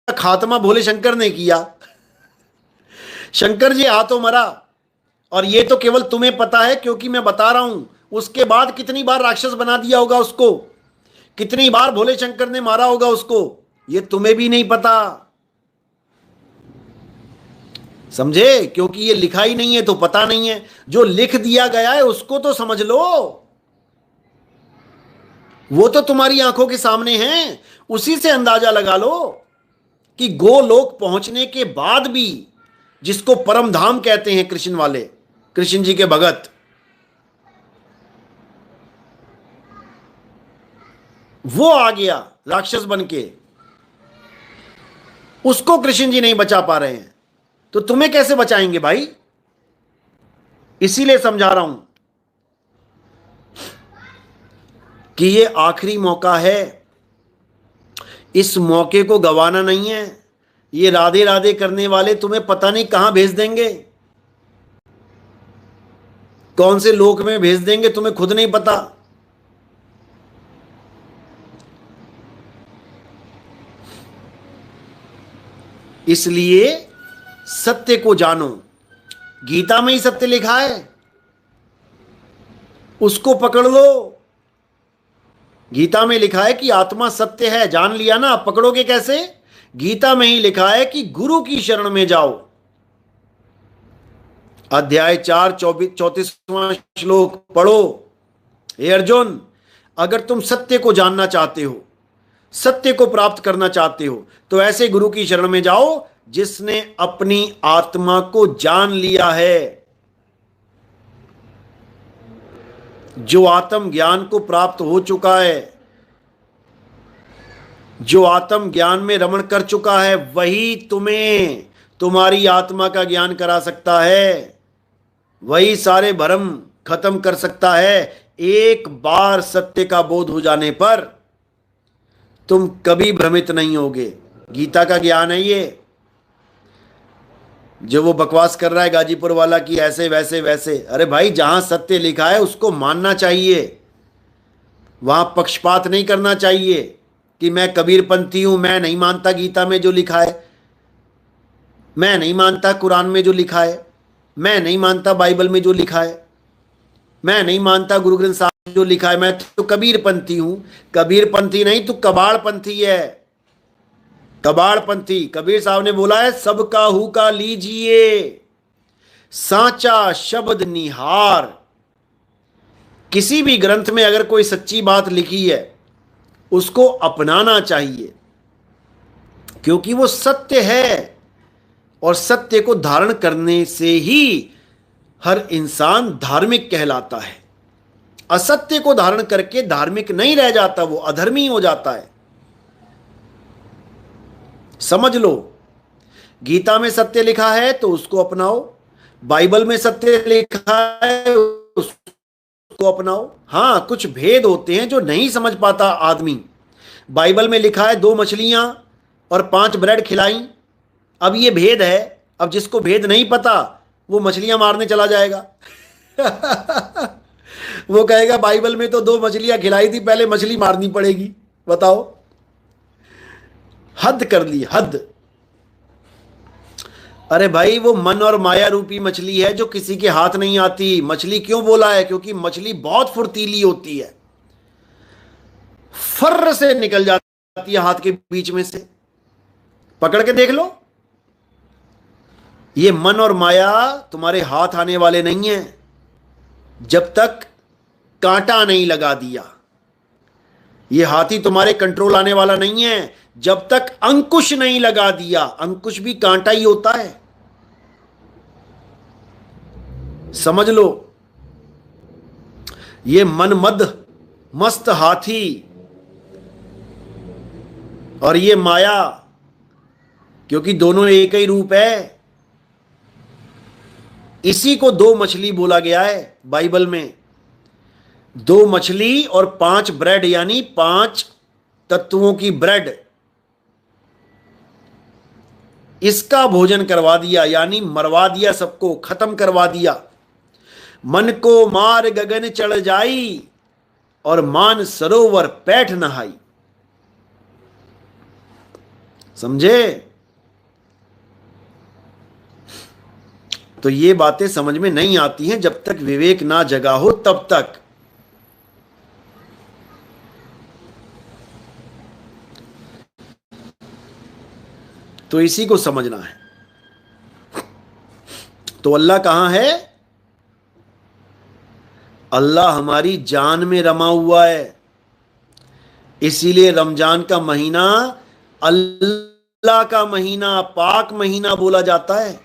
खात्मा भोले शंकर ने किया। शंकर जी हाथों मरा। और ये तो केवल तुम्हें पता है क्योंकि मैं बता रहा हूं। उसके बाद कितनी बार राक्षस बना दिया होगा उसको, कितनी बार भोले शंकर ने मारा होगा उसको, ये तुम्हें भी नहीं पता। समझे? क्योंकि ये लिखा ही नहीं है तो पता नहीं है। जो लिख दिया गया है उसको तो समझ लो, वो तो तुम्हारी आंखों के सामने है। उसी से अंदाजा लगा लो कि गोलोक पहुंचने के बाद भी, जिसको परम धाम कहते हैं कृष्ण वाले, कृष्ण जी के भगत, वो आ गया राक्षस बन के, उसको कृष्ण जी नहीं बचा पा रहे हैं, तो तुम्हें कैसे बचाएंगे भाई? इसीलिए समझा रहा हूं कि ये आखिरी मौका है, इस मौके को गंवाना नहीं है। ये राधे राधे करने वाले तुम्हें पता नहीं कहां भेज देंगे, कौन से लोक में भेज देंगे, तुम्हें खुद नहीं पता। इसलिए सत्य को जानो। गीता में ही सत्य लिखा है, उसको पकड़ लो। गीता में लिखा है कि आत्मा सत्य है, जान लिया ना? पकड़ोगे कैसे? गीता में ही लिखा है कि गुरु की शरण में जाओ। अध्याय 4 34वां श्लोक पढ़ो। हे अर्जुन, अगर तुम सत्य को जानना चाहते हो, सत्य को प्राप्त करना चाहते हो, तो ऐसे गुरु की शरण में जाओ जिसने अपनी आत्मा को जान लिया है, जो आत्म ज्ञान को प्राप्त हो चुका है, जो आत्म ज्ञान में रमण कर चुका है, वही तुम्हें तुम्हारी आत्मा का ज्ञान करा सकता है, वही सारे भ्रम खत्म कर सकता है। एक बार सत्य का बोध हो जाने पर तुम कभी भ्रमित नहीं होगे। गीता का ज्ञान है ये। जो वो बकवास कर रहा है गाजीपुर वाला कि ऐसे वैसे वैसे, अरे भाई जहां सत्य लिखा है उसको मानना चाहिए, वहां पक्षपात नहीं करना चाहिए कि मैं कबीरपंथी हूं, मैं नहीं मानता गीता में जो लिखा है, मैं नहीं मानता कुरान में जो लिखा है, मैं नहीं मानता बाइबल में जो लिखा है, मैं नहीं मानता गुरु ग्रंथ साहब में जो लिखा है, मैं तो कबीरपंथी हूं। कबीरपंथी नहीं, तू कबाड़पंथी है, कबाड़पंथी। कबीर साहब ने बोला है, सबका हुका लीजिए, सांचा शब्द निहार। किसी भी ग्रंथ में अगर कोई सच्ची बात लिखी है उसको अपनाना चाहिए, क्योंकि वो सत्य है, और सत्य को धारण करने से ही हर इंसान धार्मिक कहलाता है। असत्य को धारण करके धार्मिक नहीं रह जाता, वो अधर्मी हो जाता है। समझ लो, गीता में सत्य लिखा है तो उसको अपनाओ, बाइबल में सत्य लिखा है उसको अपनाओ। हां, कुछ भेद होते हैं जो नहीं समझ पाता आदमी। बाइबल में लिखा है 2 मछलियां और 5 ब्रेड खिलाई, अब ये भेद है। अब जिसको भेद नहीं पता वो मछलियां मारने चला जाएगा। वो कहेगा बाइबल में तो 2 मछलियां खिलाई थी, पहले मछली मारनी पड़ेगी। बताओ, हद कर ली, हद। अरे भाई, वो मन और माया रूपी मछली है जो किसी के हाथ नहीं आती। मछली क्यों बोला है? क्योंकि मछली बहुत फुर्तीली होती है, फर्र से निकल जाती है हाथ के बीच में से, पकड़ के देख लो। ये मन और माया तुम्हारे हाथ आने वाले नहीं है जब तक कांटा नहीं लगा दिया। ये हाथी तुम्हारे कंट्रोल आने वाला नहीं है जब तक अंकुश नहीं लगा दिया। अंकुश भी कांटा ही होता है, समझ लो। ये मनमद मस्त हाथी और ये माया, क्योंकि दोनों एक ही रूप है, इसी को 2 मछली बोला गया है बाइबल में। 2 मछली और 5 ब्रेड, यानी 5 तत्वों की ब्रेड, इसका भोजन करवा दिया, यानी मरवा दिया, सबको खत्म करवा दिया। मन को मार गगन चढ़ जाई और मान सरोवर पैठ नहाई। समझे? तो ये बातें समझ में नहीं आती हैं जब तक विवेक ना जगा हो, तब तक। तो इसी को समझना है। तो अल्लाह कहां है? अल्लाह हमारी जान में रमा हुआ है। इसीलिए रमजान का महीना अल्लाह का महीना, पाक महीना बोला जाता है।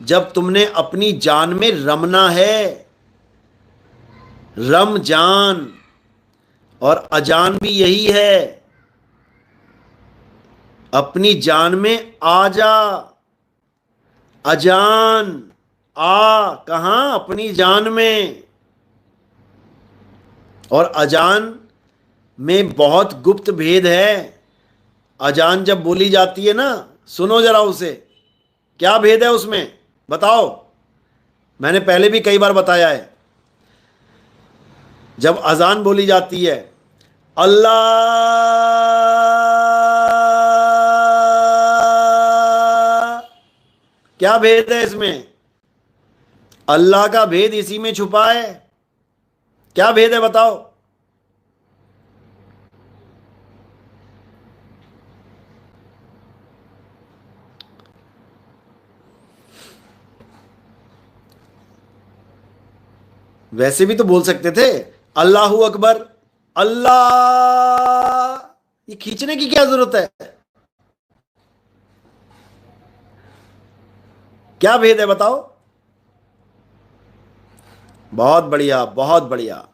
जब तुमने अपनी जान में रमना है, रमजान, और अजान भी यही है, अपनी जान में आ जा। अजान, आ कहां? अपनी जान में। और अजान में बहुत गुप्त भेद है। अजान जब बोली जाती है ना, सुनो जरा उसे, क्या भेद है उसमें बताओ। मैंने पहले भी कई बार बताया है। जब अजान बोली जाती है, अल्लाह, क्या भेद है इसमें? अल्लाह का भेद इसी में छुपा है। क्या भेद है बताओ? वैसे भी तो बोल सकते थे अल्लाहू अकबर, अल्लाह। ये खींचने की क्या जरूरत है? क्या भेद है बताओ? बहुत बढ़िया, बहुत बढ़िया,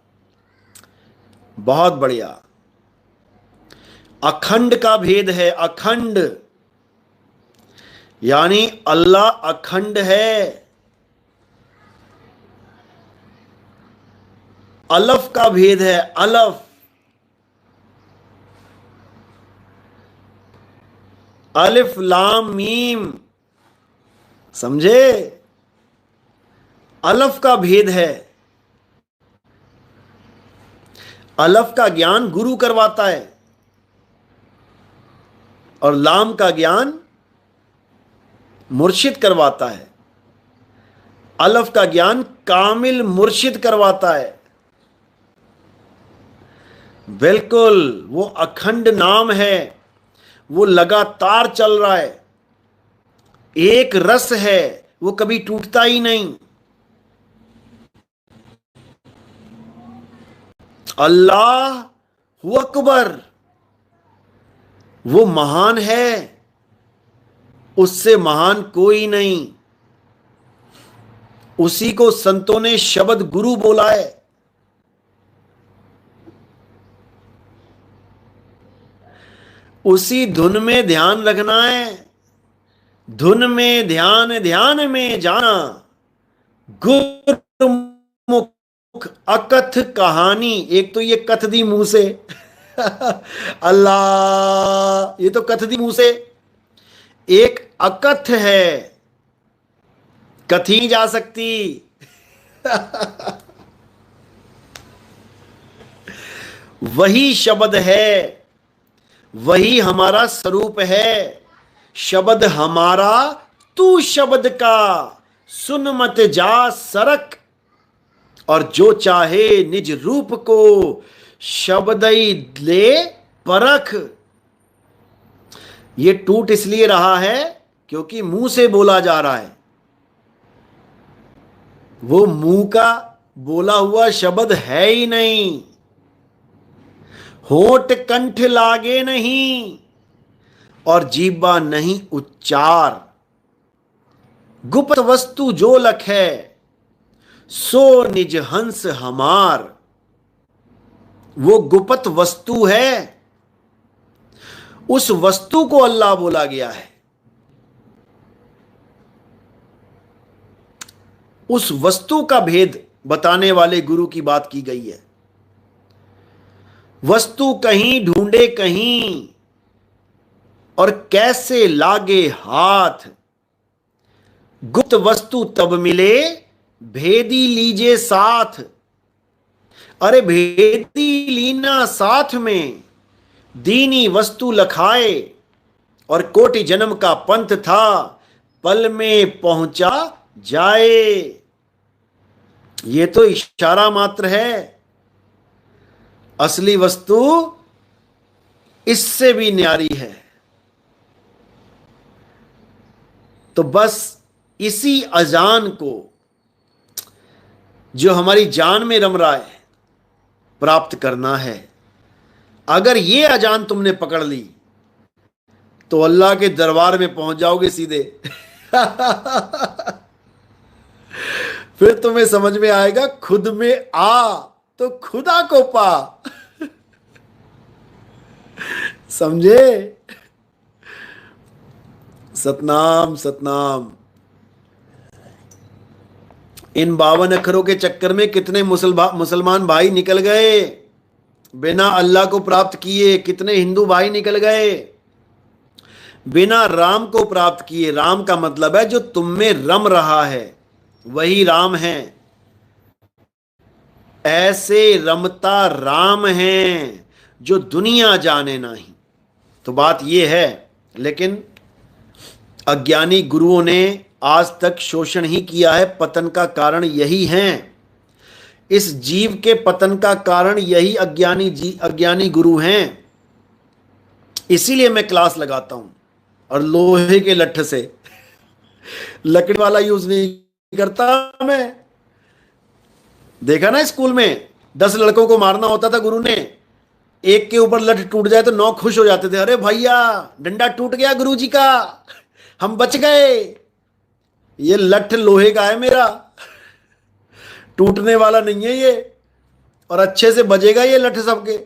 बहुत बढ़िया। अखंड का भेद है, अखंड, यानी अल्लाह अखंड है। अलफ का भेद है, अलफ, अलिफ लाम मीम, समझे? अलफ का भेद है। अलफ का ज्ञान गुरु करवाता है और लाम का ज्ञान मुर्शिद करवाता है। अलफ का ज्ञान कामिल मुर्शिद करवाता है। बिल्कुल, वो अखंड नाम है, वो लगातार चल रहा है, एक रस है, वो कभी टूटता ही नहीं। अल्लाह हु अकबर, वो महान है, उससे महान कोई नहीं। उसी को संतों ने शब्द गुरु बोला है। उसी धुन में ध्यान रखना है। धुन में ध्यान, ध्यान में जाना, गुरमुख अकथ कहानी। एक तो ये कथ दी मुंह से अल्लाह, ये तो कथ दी मुंह से। एक अकथ है, कथी जा सकती। वही शब्द है, वही हमारा स्वरूप है। शब्द हमारा, तू शब्द का, सुन मत जा सरक। और जो चाहे निज रूप को, शब्दई ले परख। ये टूट इसलिए रहा है क्योंकि मुंह से बोला जा रहा है। वो मुंह का बोला हुआ शब्द है ही नहीं, होठ कंठ लागे नहीं, और जीवा नहीं उच्चार। गुप्त वस्तु जो लख है, सो निज हंस हमार। वो गुप्त वस्तु है, उस वस्तु को अल्लाह बोला गया है। उस वस्तु का भेद बताने वाले गुरु की बात की गई है। वस्तु कहीं ढूंढे कहीं, और कैसे लागे हाथ। गुप्त वस्तु तब मिले, भेदी लीजे साथ। अरे भेदी लीना साथ में, दीनी वस्तु लखाए। और कोटि जन्म का पंथ था, पल में पहुंचा जाए। ये तो इशारा मात्र है, असली वस्तु इससे भी न्यारी है। तो बस इसी अजान को, जो हमारी जान में रम रहा है, प्राप्त करना है। अगर ये अजान तुमने पकड़ ली तो अल्लाह के दरबार में पहुंच जाओगे सीधे। फिर तुम्हें समझ में आएगा, खुद में आ तो खुदा को पा। समझे? सतनाम सतनाम। इन 52 अक्षरों के चक्कर में कितने मुसलमान भाई निकल गए बिना अल्लाह को प्राप्त किए। कितने हिंदू भाई निकल गए बिना राम को प्राप्त किए। राम का मतलब है जो तुम में रम रहा है, वही राम है। ऐसे रमता राम है जो दुनिया जाने नहीं। तो बात यह है, लेकिन अज्ञानी गुरुओं ने आज तक शोषण ही किया है। पतन का कारण यही है। इस जीव के पतन का कारण यही अज्ञानी गुरु हैं। इसीलिए मैं क्लास लगाता हूं, और लोहे के लट्ठ से, लकड़ी वाला यूज नहीं करता मैं। देखा ना स्कूल में 10 लड़कों को मारना होता था, गुरु ने एक के ऊपर लठ टूट जाए तो 9 खुश हो जाते थे। अरे भैया डंडा टूट गया गुरुजी का, हम बच गए। ये लठ लोहे का है मेरा, टूटने वाला नहीं है ये, और अच्छे से बजेगा ये लठ सबके।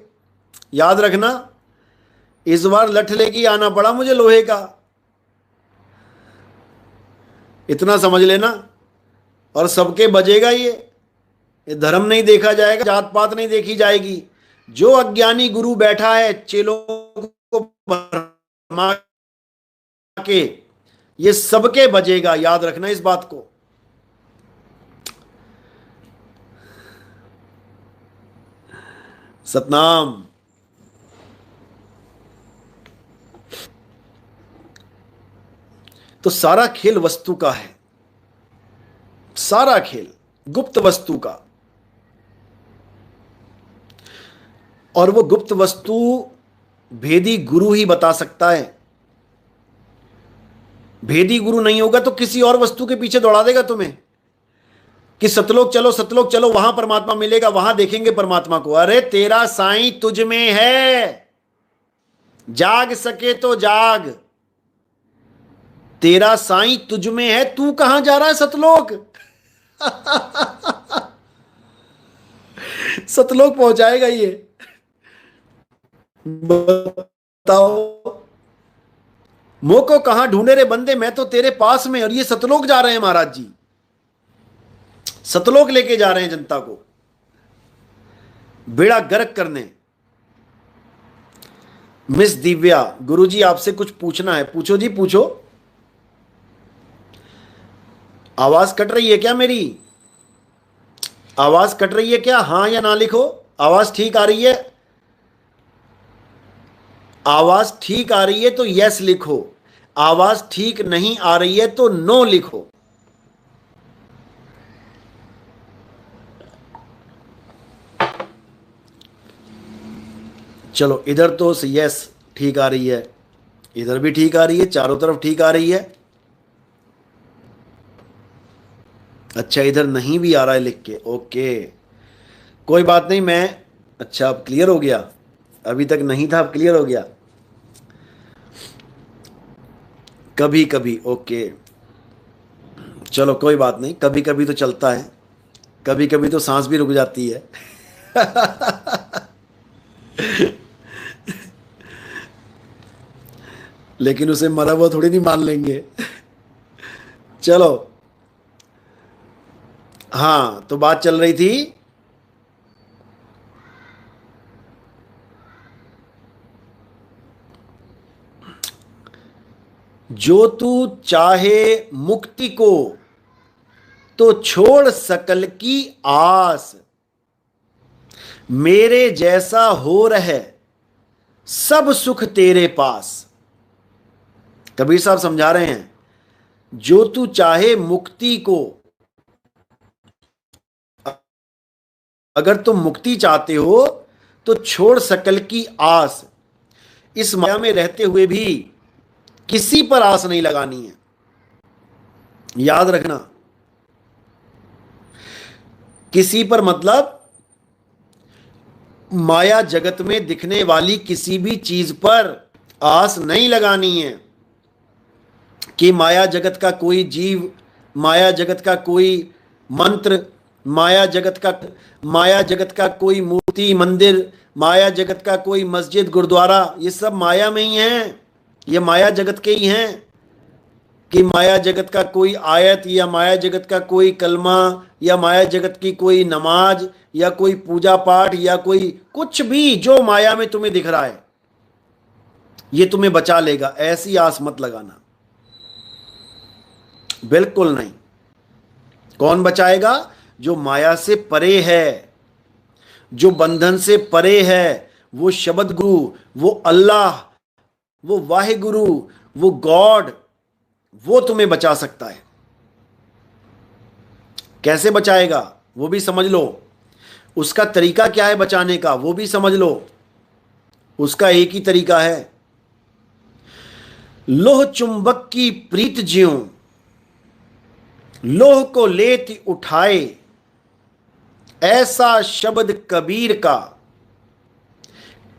याद रखना, इस बार लठ लेके आना पड़ा मुझे लोहे का, इतना समझ लेना। और सबके बजेगा ये धर्म नहीं देखा जाएगा, जात पात नहीं देखी जाएगी। जो अज्ञानी गुरु बैठा है चेलों को भरमा के, ये सबके बजेगा। याद रखना इस बात को। सतनाम। तो सारा खेल वस्तु का है, सारा खेल गुप्त वस्तु का। और वो गुप्त वस्तु भेदी गुरु ही बता सकता है। भेदी गुरु नहीं होगा तो किसी और वस्तु के पीछे दौड़ा देगा तुम्हें कि सतलोक चलो, सतलोक चलो, वहां परमात्मा मिलेगा, वहां देखेंगे परमात्मा को। अरे तेरा साईं तुझ में है, जाग सके तो जाग। तेरा साईं तुझ में है, तू कहां जा रहा है सतलोक? सतलोक पहुंचाएगा ये। बताओ, मुंह को कहां ढूंढे रे बंदे, मैं तो तेरे पास में। और ये सतलोक जा रहे हैं महाराज जी, सतलोक लेके जा रहे हैं जनता को बेड़ा गर्क करने। मिस दिव्या, गुरुजी आपसे कुछ पूछना है। पूछो जी पूछो। आवाज कट रही है क्या मेरी? आवाज कट रही है क्या? हाँ या ना लिखो। आवाज ठीक आ रही है? आवाज ठीक आ रही है तो यस लिखो, आवाज ठीक नहीं आ रही है तो नो लिखो। चलो, इधर तो यस ठीक आ रही है, इधर भी ठीक आ रही है, चारों तरफ ठीक आ रही है। अच्छा, इधर नहीं भी आ रहा है लिख के, ओके कोई बात नहीं। मैं अच्छा, अब क्लियर हो गया, अभी तक नहीं था, अब क्लियर हो गया। कभी कभी, ओके चलो कोई बात नहीं, कभी कभी तो चलता है, कभी कभी तो सांस भी रुक जाती है। लेकिन उसे मरा हुआ थोड़ी नहीं मान लेंगे। चलो, हाँ तो बात चल रही थी। जो तू चाहे मुक्ति को तो छोड़ सकल की आस, मेरे जैसा हो रहे सब सुख तेरे पास। कबीर साहब समझा रहे हैं, जो तू चाहे मुक्ति को, अगर तुम मुक्ति चाहते हो तो छोड़ सकल की आस। इस माया में रहते हुए भी किसी पर आस नहीं लगानी है, याद रखना। किसी पर मतलब माया जगत में दिखने वाली किसी भी चीज पर आस नहीं लगानी है कि माया जगत का कोई जीव, माया जगत का कोई मंत्र, माया जगत का कोई मूर्ति मंदिर, माया जगत का कोई मस्जिद गुरुद्वारा, ये सब माया में ही हैं, ये माया जगत के ही हैं। कि माया जगत का कोई आयत या माया जगत का कोई कलमा या माया जगत की कोई नमाज या कोई पूजा पाठ या कोई कुछ भी जो माया में तुम्हें दिख रहा है, ये तुम्हें बचा लेगा, ऐसी आस मत लगाना, बिल्कुल नहीं। कौन बचाएगा? जो माया से परे है, जो बंधन से परे है, वो शब्द गुरु, वो अल्लाह, वो वाहे गुरु, वो गॉड, वो तुम्हें बचा सकता है। कैसे बचाएगा वो भी समझ लो, उसका तरीका क्या है बचाने का वो भी समझ लो। उसका एक ही तरीका है, लोह चुंबक की प्रीत ज्यों लोह को लेत उठाए, ऐसा शब्द कबीर का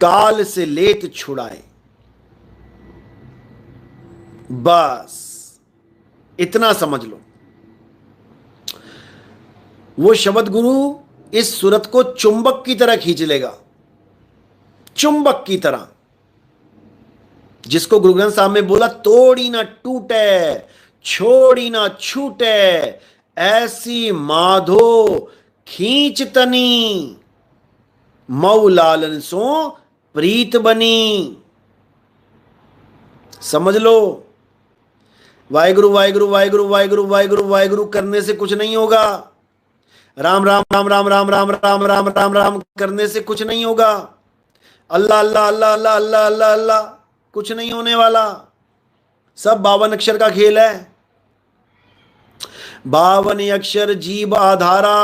काल से लेत छुड़ाए। बस इतना समझ लो। वो शब्द गुरु इस सूरत को चुंबक की तरह खींच लेगा, चुंबक की तरह, जिसको गुरु ग्रंथ साहब में बोला, तोड़ी ना टूटे छोड़ी ना छूटे, ऐसी माधो खींच तनी, मऊ लालन सो प्रीत बनी। समझ लो, वाहेगुरु वाहेगुरु वाहेगुरु वाहेगुरु वाहेगुरु वाहेगुरु करने से कुछ नहीं होगा, राम राम राम राम राम राम राम राम राम राम करने से कुछ नहीं होगा, अल्लाह अल्लाह अल्लाह अल्लाह अल्लाह अल्लाह अल्लाह कुछ नहीं होने वाला। सब 52 अक्षर का खेल है। 52 अक्षर जीव आधारा,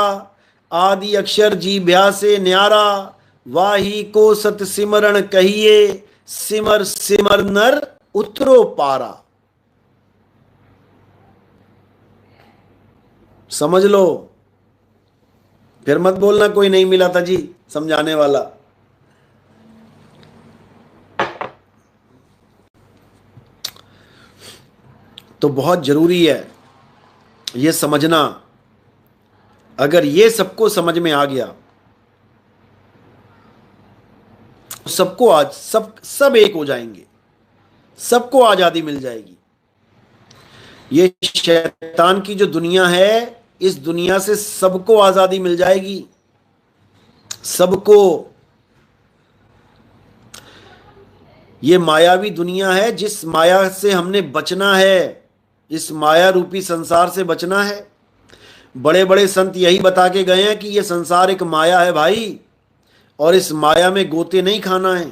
आदि अक्षर जीभ्या से न्यारा, वाही को सत सिमरण कहिए, सिमर सिमर नर उतरो पारा। समझ लो, फिर मत बोलना कोई नहीं मिला था जी समझाने वाला। तो बहुत जरूरी है ये समझना। अगर ये सबको समझ में आ गया, सबको आज सब एक हो जाएंगे, सबको आजादी मिल जाएगी। ये शैतान की जो दुनिया है, इस दुनिया से सबको आजादी मिल जाएगी, सबको। ये मायावी दुनिया है, जिस माया से हमने बचना है, इस माया रूपी संसार से बचना है। बड़े बड़े संत यही बता के गए हैं कि ये संसार एक माया है भाई, और इस माया में गोते नहीं खाना है।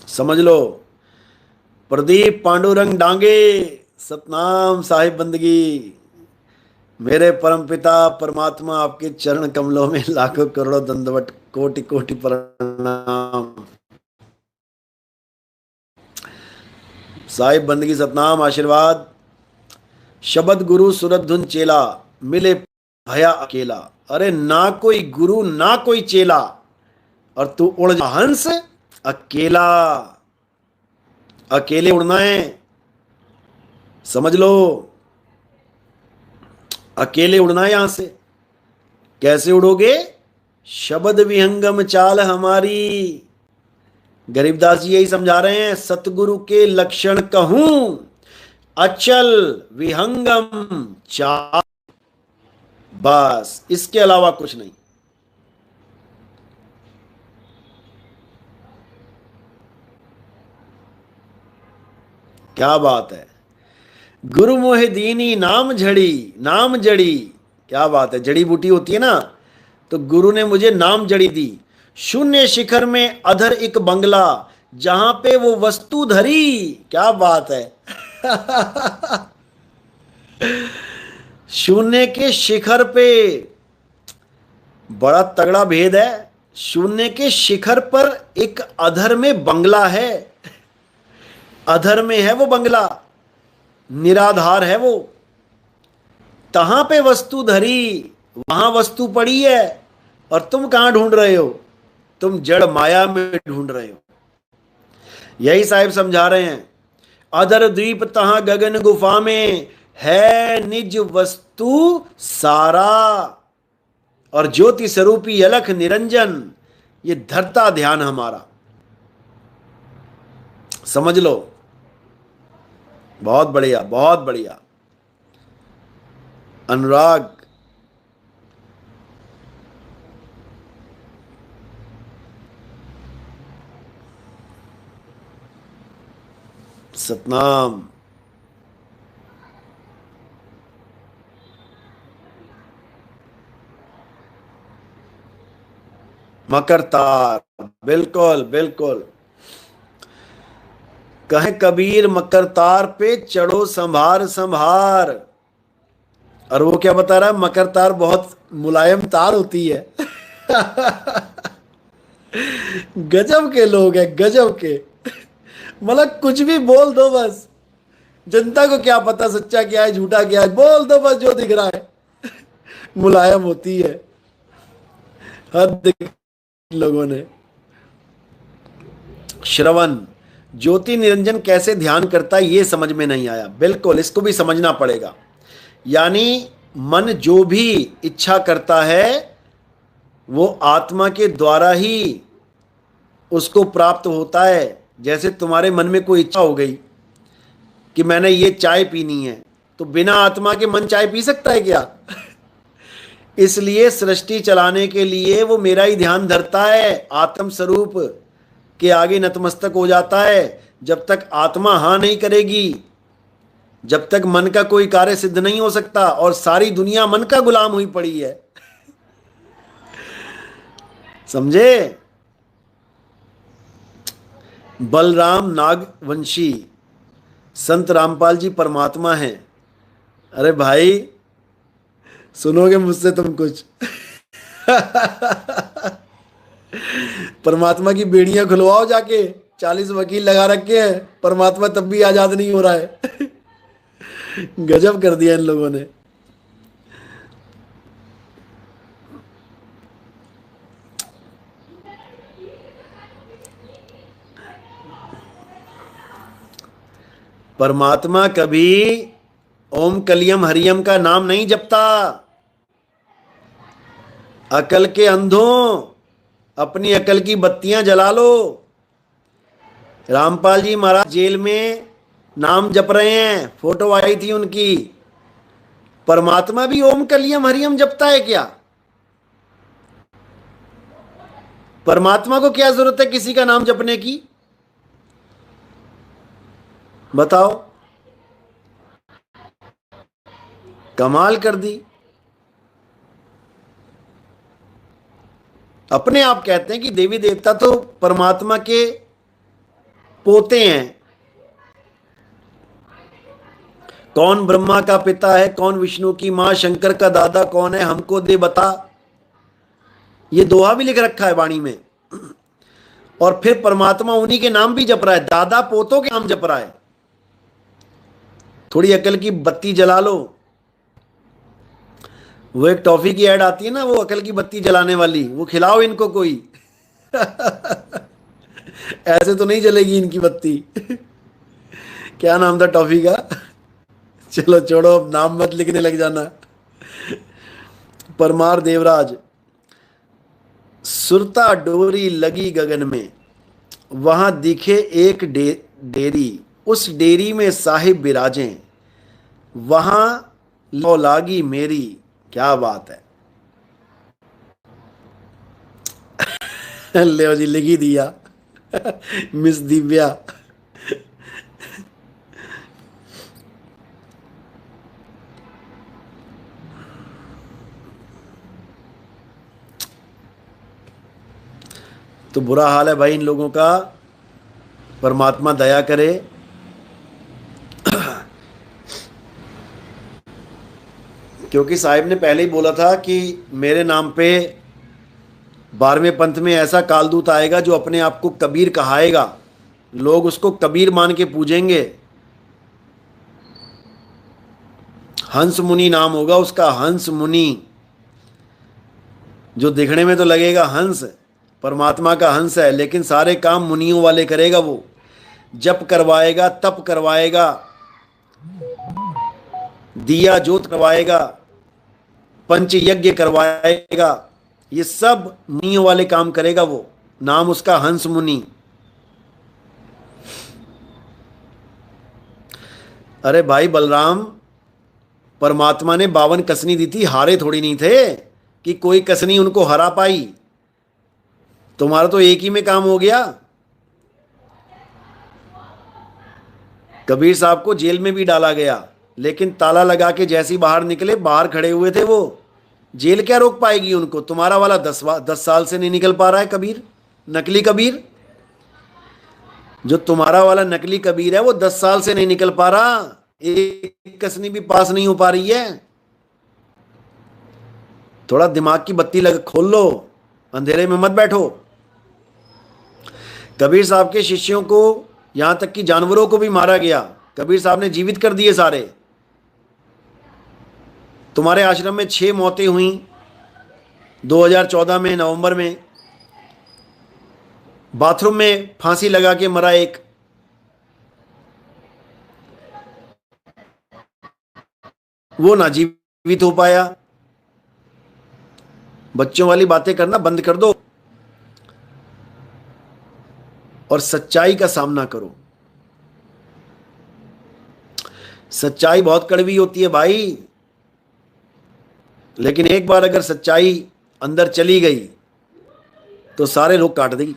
समझ लो। प्रदीप पांडुरंग डांगे, सतनाम साहिब बंदगी। मेरे परमपिता परमात्मा, आपके चरण कमलों में लाखों करोड़ों दंडवत, कोटि कोटि प्रणाम। साहिब बंदगी, सतनाम, आशीर्वाद। शब्द गुरु सूरत धुन चेला, मिले भया अकेला। अरे ना कोई गुरु ना कोई चेला, और तू उड़ जा हंस अकेला। अकेले उड़ना है, समझ लो। अकेले उड़ना है यहां से। कैसे उड़ोगे? शब्द विहंगम चाल हमारी। गरीबदास जी यही समझा रहे हैं, सतगुरु के लक्षण कहूं, अचल विहंगम चाल, बस इसके अलावा कुछ नहीं। क्या बात है। गुरु मोहे दीनी नाम झड़ी, नाम जड़ी। क्या बात है। जड़ी बूटी होती है ना, तो गुरु ने मुझे नाम जड़ी दी। शून्य शिखर में अधर एक बंगला, जहां पे वो वस्तु धरी। क्या बात है। शून्य के शिखर पे, बड़ा तगड़ा भेद है। शून्य के शिखर पर एक अधर में बंगला है। अधर में है वो बंगला, निराधार है वो। तहां पे वस्तु धरी, वहां वस्तु पड़ी है, और तुम कहां ढूंढ रहे हो? तुम जड़ माया में ढूंढ रहे हो। यही साहिब समझा रहे हैं, अधर द्वीप तहां गगन गुफा में, है निज वस्तु सारा। और ज्योति स्वरूपी अलख निरंजन, ये धरता ध्यान हमारा। समझ लो। बहुत बढ़िया, बहुत बढ़िया। अनुराग, सतनाम। मकर तार, बिल्कुल बिल्कुल। कहे कबीर मकर तार पे चढ़ो संभार संभार। और वो क्या बता रहा है? मकर तार बहुत मुलायम तार होती है। गजब के लोग हैं, गजब के। मतलब कुछ भी बोल दो बस, जनता को क्या पता सच्चा क्या है झूठा क्या है, बोल दो बस जो दिख रहा है। मुलायम होती है। हद लोगों ने। श्रवण, ज्योति निरंजन कैसे ध्यान करता है ये समझ में नहीं आया। बिल्कुल, इसको भी समझना पड़ेगा। यानी मन जो भी इच्छा करता है, वो आत्मा के द्वारा ही उसको प्राप्त होता है। जैसे तुम्हारे मन में कोई इच्छा हो गई कि मैंने ये चाय पीनी है, तो बिना आत्मा के मन चाय पी सकता है क्या? इसलिए सृष्टि चलाने के लिए वो मेरा ही ध्यान धरता है, आत्म स्वरूप के आगे नतमस्तक हो जाता है। जब तक आत्मा हाँ नहीं करेगी, जब तक मन का कोई कार्य सिद्ध नहीं हो सकता। और सारी दुनिया मन का गुलाम हुई पड़ी है। समझे? बलराम नागवंशी, संत रामपाल जी परमात्मा हैं। अरे भाई, सुनोगे मुझसे तुम कुछ? परमात्मा की बेड़ियां खुलवाओ जाके, 40 वकील लगा रखे हैं, परमात्मा तब भी आजाद नहीं हो रहा है। गजब कर दिया इन लोगों ने। परमात्मा कभी ओम कलियम हरियम का नाम नहीं जपता। अकल के अंधों, अपनी अकल की बत्तियां जला लो। रामपाल जी महाराज जेल में नाम जप रहे हैं, फोटो आई थी उनकी। परमात्मा भी ओम कलियम हरियम जपता है क्या? परमात्मा को क्या जरूरत है किसी का नाम जपने की? बताओ। कमाल कर दी। अपने आप कहते हैं कि देवी देवता तो परमात्मा के पोते हैं। कौन ब्रह्मा का पिता है, कौन विष्णु की मां, शंकर का दादा कौन है, हमको दे बता। ये दोहा भी लिख रखा है वाणी में। और फिर परमात्मा उन्हीं के नाम भी जप रहा है, दादा पोतों के नाम जप रहा है। थोड़ी अकल की बत्ती जला लो। वो एक टॉफी की ऐड आती है ना, वो अकल की बत्ती जलाने वाली, वो खिलाओ इनको कोई। ऐसे तो नहीं जलेगी इनकी बत्ती। क्या नाम था टॉफी का? चलो छोड़ो, अब नाम मत लिखने लग जाना। परमार देवराज। सुरता डोरी लगी गगन में, वहां दिखे एक डेरी, उस डेरी में साहिब विराजें, वहां लो लागी मेरी। क्या बात है। ले जी, लिख ही दिया। मिस दिव्या। तो बुरा हाल है भाई इन लोगों का, परमात्मा दया करे। क्योंकि साहिब ने पहले ही बोला था कि मेरे नाम पे 12वें पंथ में ऐसा कालदूत आएगा जो अपने आप को कबीर कहाएगा, लोग उसको कबीर मान के पूजेंगे। हंस मुनि नाम होगा उसका, हंस मुनि। जो दिखने में तो लगेगा हंस, परमात्मा का हंस है, लेकिन सारे काम मुनियों वाले करेगा वो। जप करवाएगा, तप करवाएगा, दिया जोत करवाएगा, पंच यज्ञ करवाएगा, ये सब मुनियों वाले काम करेगा वो। नाम उसका हंस मुनि। अरे भाई बलराम, परमात्मा ने 52 कसनी दी थी, हारे थोड़ी नहीं थे कि कोई कसनी उनको हरा पाई। तुम्हारा तो एक ही में काम हो गया। कबीर साहब को जेल में भी डाला गया, लेकिन ताला लगा के जैसी बाहर निकले, बाहर खड़े हुए थे वो। जेल क्या रोक पाएगी उनको? तुम्हारा वाला 10 साल से नहीं निकल पा रहा है कबीर, नकली कबीर। जो तुम्हारा वाला नकली कबीर है वो 10 साल से नहीं निकल पा रहा, एक कसनी भी पास नहीं हो पा रही है। थोड़ा दिमाग की बत्ती खोल लो, अंधेरे में मत बैठो। कबीर साहब के शिष्यों को, यहां तक कि जानवरों को भी मारा गया, कबीर साहब ने जीवित कर दिए सारे। तुम्हारे आश्रम में 6 मौतें हुई 2014 में नवंबर में। बाथरूम में फांसी लगा के मरा एक। वो ना जीवित हो पाया। बच्चों वाली बातें करना बंद कर दो और सच्चाई का सामना करो। सच्चाई बहुत कड़वी होती है भाई, लेकिन एक बार अगर सच्चाई अंदर चली गई तो सारे लोग काट देगी।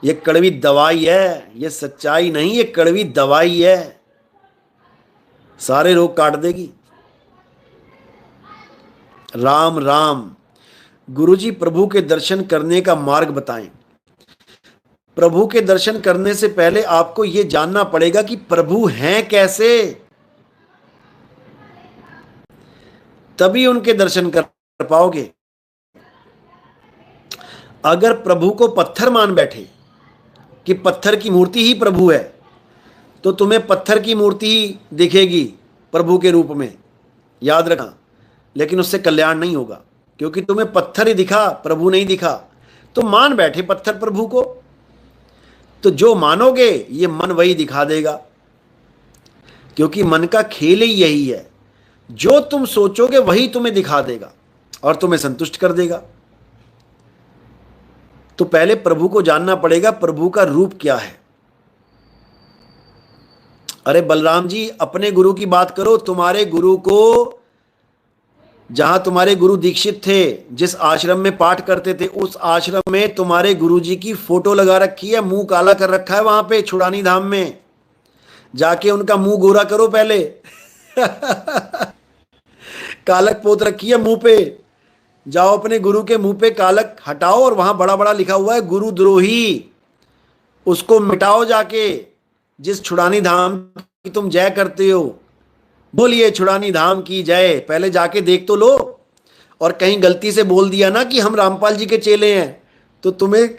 ये कड़वी दवाई है, ये सच्चाई नहीं, ये कड़वी दवाई है, सारे रोग काट देगी। राम राम। गुरुजी प्रभु के दर्शन करने का मार्ग बताएं। प्रभु के दर्शन करने से पहले आपको यह जानना पड़ेगा कि प्रभु हैं कैसे, तभी उनके दर्शन कर पाओगे। अगर प्रभु को पत्थर मान बैठे कि पत्थर की मूर्ति ही प्रभु है, तो तुम्हें पत्थर की मूर्ति ही दिखेगी प्रभु के रूप में, याद रखना। लेकिन उससे कल्याण नहीं होगा, क्योंकि तुम्हें पत्थर ही दिखा, प्रभु नहीं दिखा। तो मान बैठे पत्थर प्रभु को, तो जो मानोगे ये मन वही दिखा देगा, क्योंकि मन का खेल ही यही है। जो तुम सोचोगे वही तुम्हें दिखा देगा। और तुम्हें संतुष्ट कर देगा। तो पहले प्रभु को जानना पड़ेगा, प्रभु का रूप क्या है। अरे बलराम जी, अपने गुरु की बात करो। तुम्हारे गुरु को, जहां तुम्हारे गुरु दीक्षित थे, जिस आश्रम में पाठ करते थे, उस आश्रम में तुम्हारे गुरु जी की फोटो लगा रखी है, मुंह काला कर रखा है वहां पे छुड़ानी धाम में। जाके उनका मुंह गोरा करो पहले। कालक पोत रखी है मुंह पे, जाओ अपने गुरु के मुंह पे कालक हटाओ, और वहां बड़ा बड़ा लिखा हुआ है गुरुद्रोही, उसको मिटाओ जाके। जिस छुड़ानी धाम की तुम जय करते हो, बोलिए छुड़ानी धाम की जय, पहले जाके देख तो लो। और कहीं गलती से बोल दिया ना कि हम रामपाल जी के चेले हैं, तो तुम्हें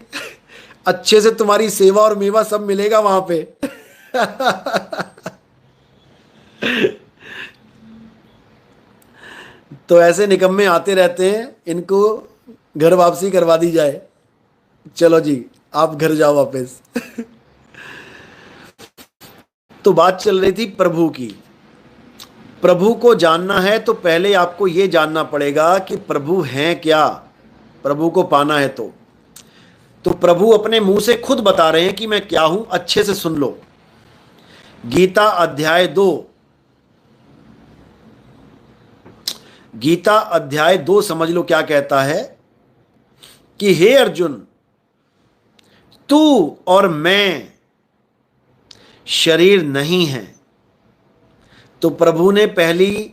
अच्छे से तुम्हारी सेवा और मेवा सब मिलेगा वहां पे। तो ऐसे निकम्मे आते रहते हैं, इनको घर वापसी करवा दी जाए। चलो जी, आप घर जाओ वापस। तो बात चल रही थी प्रभु की। प्रभु को जानना है तो पहले आपको यह जानना पड़ेगा कि प्रभु हैं क्या। प्रभु को पाना है तो प्रभु अपने मुंह से खुद बता रहे हैं कि मैं क्या हूं। अच्छे से सुन लो, गीता अध्याय 2, गीता अध्याय 2 समझ लो क्या कहता है कि हे अर्जुन, तू और मैं शरीर नहीं है। तो प्रभु ने पहली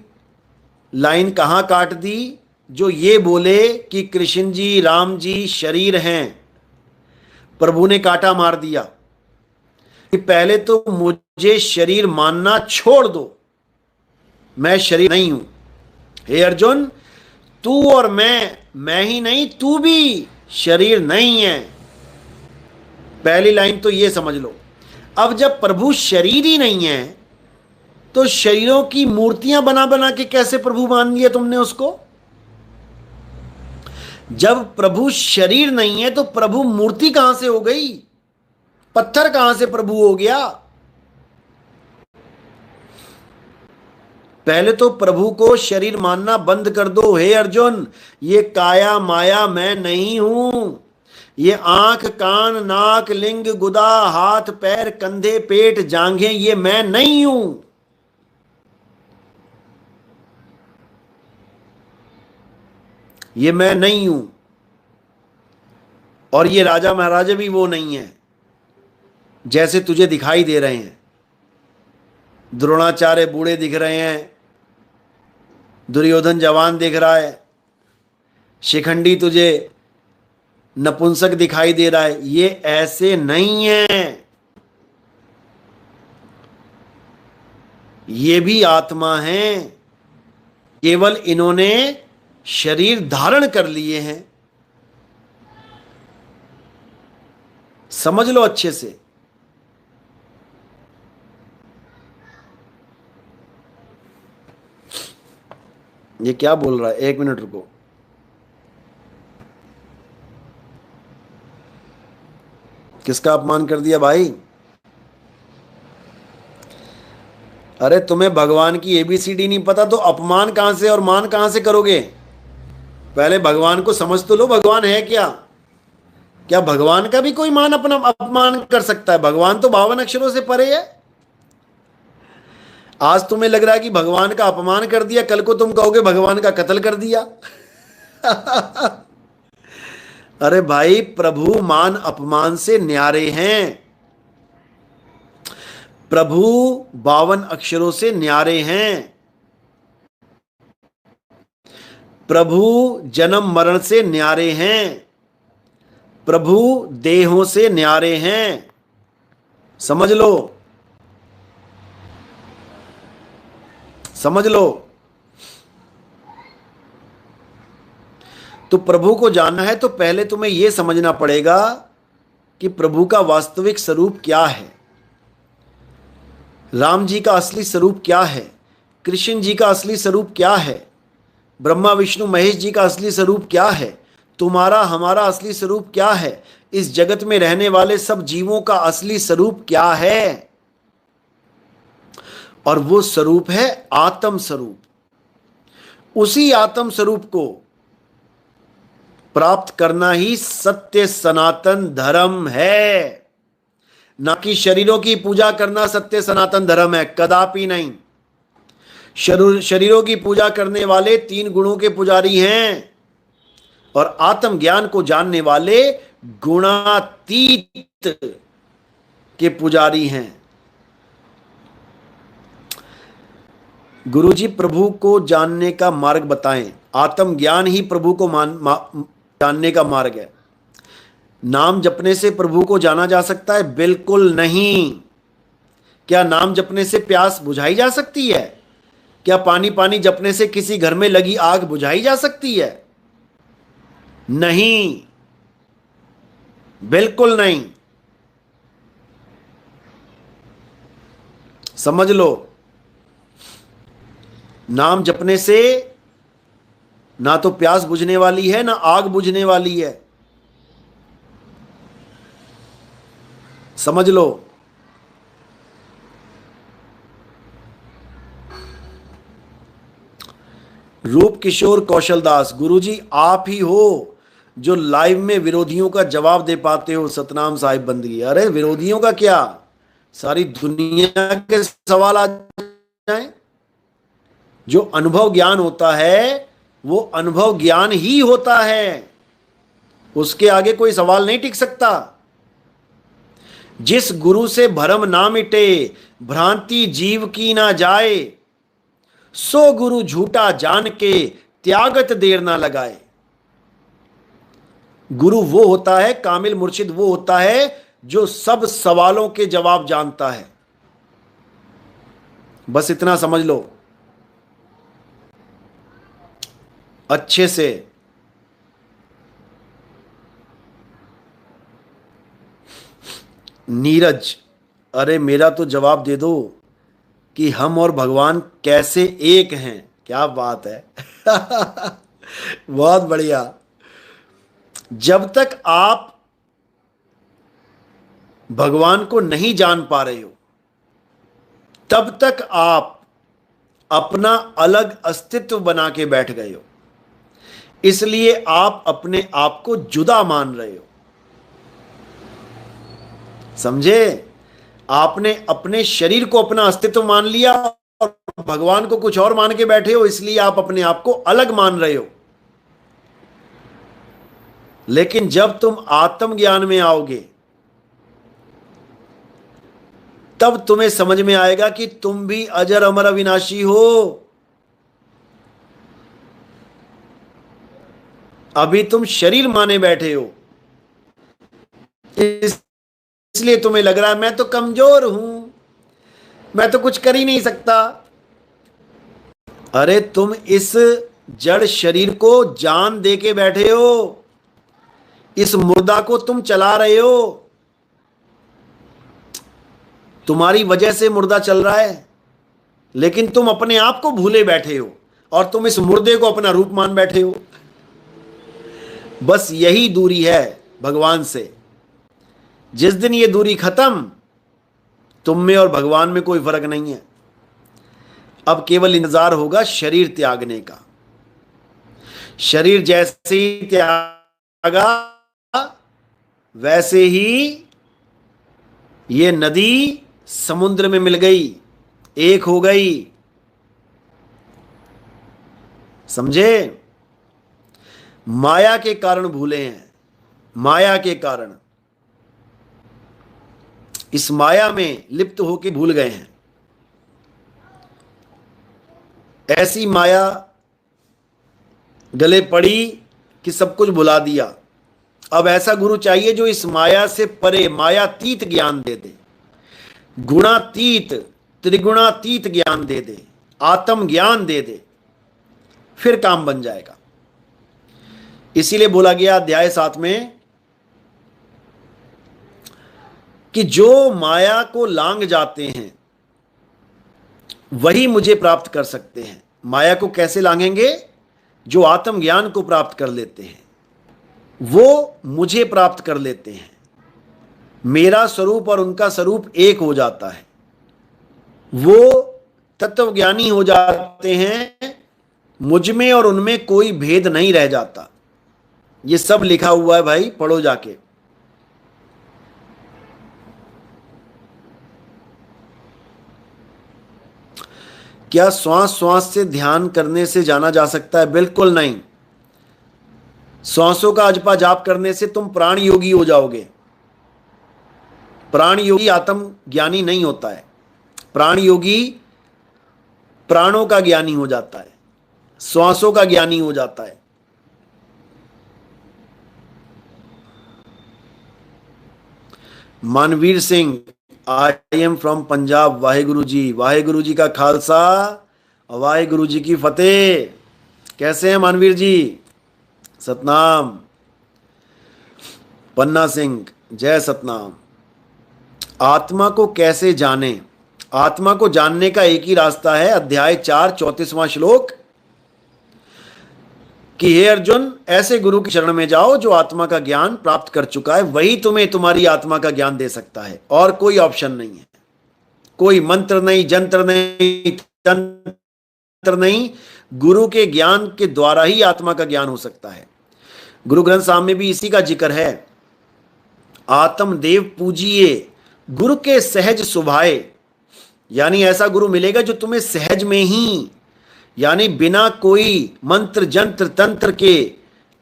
लाइन कहां काट दी? जो ये बोले कि कृष्ण जी, राम जी शरीर हैं, प्रभु ने काटा मार दिया कि पहले तो मुझे शरीर मानना छोड़ दो, मैं शरीर नहीं हूं। हे अर्जुन, तू और मैं ही नहीं, तू भी शरीर नहीं है। पहली लाइन तो ये समझ लो। अब जब प्रभु शरीर ही नहीं है, तो शरीरों की मूर्तियां बना बना के कैसे प्रभु मान लिया तुमने उसको? जब प्रभु शरीर नहीं है तो प्रभु मूर्ति कहां से हो गई? पत्थर कहां से प्रभु हो गया? पहले तो प्रभु को शरीर मानना बंद कर दो। हे अर्जुन, ये काया माया मैं नहीं हूं। ये आंख, कान, नाक, लिंग, गुदा, हाथ, पैर, कंधे, पेट, जांघें, ये मैं नहीं हूं। ये मैं नहीं हूं। और ये राजा महाराजा भी वो नहीं है जैसे तुझे दिखाई दे रहे हैं। द्रोणाचार्य बूढ़े दिख रहे हैं, दुर्योधन जवान दिख रहा है, शिखंडी तुझे नपुंसक दिखाई दे रहा है। ये ऐसे नहीं है। ये भी आत्मा हैं, केवल इन्होंने शरीर धारण कर लिए हैं। समझ लो अच्छे से। ये क्या बोल रहा है? 1 मिनट रुको। किसका अपमान कर दिया भाई? अरे तुम्हें भगवान की ABCD नहीं पता तो अपमान कहां से और मान कहां से करोगे? पहले भगवान को समझ तो लो, भगवान है क्या? क्या भगवान का भी कोई मान अपना अपमान कर सकता है? भगवान तो 52 अक्षरों से परे है। आज तुम्हें लग रहा है कि भगवान का अपमान कर दिया, कल को तुम कहोगे भगवान का कत्ल कर दिया। अरे भाई, प्रभु मान अपमान से न्यारे हैं। प्रभु 52 अक्षरों से न्यारे हैं। प्रभु जन्म मरण से न्यारे हैं। प्रभु देहों से न्यारे हैं। समझ लो, समझ लो। तो प्रभु को जानना है तो पहले तुम्हें यह समझना पड़ेगा कि प्रभु का वास्तविक स्वरूप क्या है, राम जी का असली स्वरूप क्या है, कृष्ण जी का असली स्वरूप क्या है, ब्रह्मा विष्णु महेश जी का असली स्वरूप क्या है, तुम्हारा हमारा असली स्वरूप क्या है, इस जगत में रहने वाले सब जीवों का असली स्वरूप क्या है। और वो स्वरूप है आत्म स्वरूप। उसी आत्म स्वरूप को प्राप्त करना ही सत्य सनातन धर्म है, ना कि शरीरों की पूजा करना सत्य सनातन धर्म है, कदापि नहीं। शरीरों की पूजा करने वाले 3 गुणों के पुजारी हैं और आत्मज्ञान को जानने वाले गुणातीत के पुजारी हैं। गुरुजी प्रभु को जानने का मार्ग बताएं। आत्मज्ञान ही प्रभु को जानने का मार्ग है। नाम जपने से प्रभु को जाना जा सकता है? बिल्कुल नहीं। क्या नाम जपने से प्यास बुझाई जा सकती है? क्या पानी पानी जपने से किसी घर में लगी आग बुझाई जा सकती है? नहीं, बिल्कुल नहीं। समझ लो, नाम जपने से ना तो प्यास बुझने वाली है, ना आग बुझने वाली है। समझ लो। रूप किशोर कौशल दास, गुरुजी आप ही हो जो लाइव में विरोधियों का जवाब दे पाते हो। सतनाम साहिब बंदगी। अरे विरोधियों का क्या, सारी दुनिया के सवाल आ जाए। जो अनुभव ज्ञान होता है वो अनुभव ज्ञान ही होता है, उसके आगे कोई सवाल नहीं टिक सकता। जिस गुरु से भरम ना मिटे, भ्रांति जीव की ना जाए, सो गुरु झूठा जान के त्यागत देर ना लगाए। गुरु वो होता है, कामिल मुर्शिद वो होता है जो सब सवालों के जवाब जानता है। बस इतना समझ लो अच्छे से। नीरज, अरे मेरा तो जवाब दे दो कि हम और भगवान कैसे एक हैं। क्या बात है बहुत बढ़िया। जब तक आप भगवान को नहीं जान पा रहे हो तब तक आप अपना अलग अस्तित्व बना के बैठ गए हो, इसलिए आप अपने आप को जुदा मान रहे हो। समझे? आपने अपने शरीर को अपना अस्तित्व मान लिया और भगवान को कुछ और मान के बैठे हो, इसलिए आप अपने आप को अलग मान रहे हो। लेकिन जब तुम आत्मज्ञान में आओगे तब तुम्हें समझ में आएगा कि तुम भी अजर अमर अविनाशी हो। अभी तुम शरीर माने बैठे हो, इसलिए तुम्हें लग रहा है मैं तो कमजोर हूं, मैं तो कुछ कर ही नहीं सकता। अरे तुम इस जड़ शरीर को जान दे के बैठे हो, इस मुर्दा को तुम चला रहे हो। तुम्हारी वजह से मुर्दा चल रहा है, लेकिन तुम अपने आप को भूले बैठे हो और तुम इस मुर्दे को अपना रूप मान बैठे हो। बस यही दूरी है भगवान से। जिस दिन ये दूरी खत्म, तुम में और भगवान में कोई फर्क नहीं है। अब केवल इंतजार होगा शरीर त्यागने का। शरीर जैसे ही त्यागा वैसे ही ये नदी समुद्र में मिल गई, एक हो गई। समझे? माया के कारण भूले हैं, माया के कारण इस माया में लिप्त होकर भूल गए हैं। ऐसी माया गले पड़ी कि सब कुछ भुला दिया। अब ऐसा गुरु चाहिए जो इस माया से परे मायातीत ज्ञान दे दे, गुणातीत त्रिगुणातीत ज्ञान दे दे, आत्म ज्ञान दे दे, फिर काम बन जाएगा। इसीलिए बोला गया अध्याय 7 में कि जो माया को लांग जाते हैं वही मुझे प्राप्त कर सकते हैं। माया को कैसे लांघेंगे? जो आत्मज्ञान को प्राप्त कर लेते हैं वो मुझे प्राप्त कर लेते हैं। मेरा स्वरूप और उनका स्वरूप एक हो जाता है। वो तत्वज्ञानी हो जाते हैं, मुझ में और उनमें कोई भेद नहीं रह जाता। ये सब लिखा हुआ है भाई, पढ़ो जाके। क्या श्वास श्वास से ध्यान करने से जाना जा सकता है? बिल्कुल नहीं। श्वासों का अजपा जाप करने से तुम प्राण योगी हो जाओगे। प्राण योगी आत्म ज्ञानी नहीं होता है। प्राण योगी प्राणों का ज्ञानी हो जाता है, श्वासों का ज्ञानी हो जाता है। Manveer Singh, I am from Punjab. Waheguru ji का खालसा, वाहेगुरु जी की फतेह। कैसे हैं मनवीर जी? सतनाम। पन्ना सिंह, जय सतनाम। आत्मा को कैसे जाने? आत्मा को जानने का एक ही रास्ता है। अध्याय 4 34वां श्लोक कि हे अर्जुन, ऐसे गुरु की शरण में जाओ जो आत्मा का ज्ञान प्राप्त कर चुका है, वही तुम्हें तुम्हारी आत्मा का ज्ञान दे सकता है, और कोई ऑप्शन नहीं है। कोई मंत्र नहीं, जंत्र नहीं, तंत्र नहीं, गुरु के ज्ञान के द्वारा ही आत्मा का ज्ञान हो सकता है। गुरु ग्रंथ साहब में भी इसी का जिक्र है। आत्मदेव पूजिए, गुरु के सहज सुभाए, यानी ऐसा गुरु मिलेगा जो तुम्हें सहज में ही, यानी बिना कोई मंत्र जंत्र तंत्र के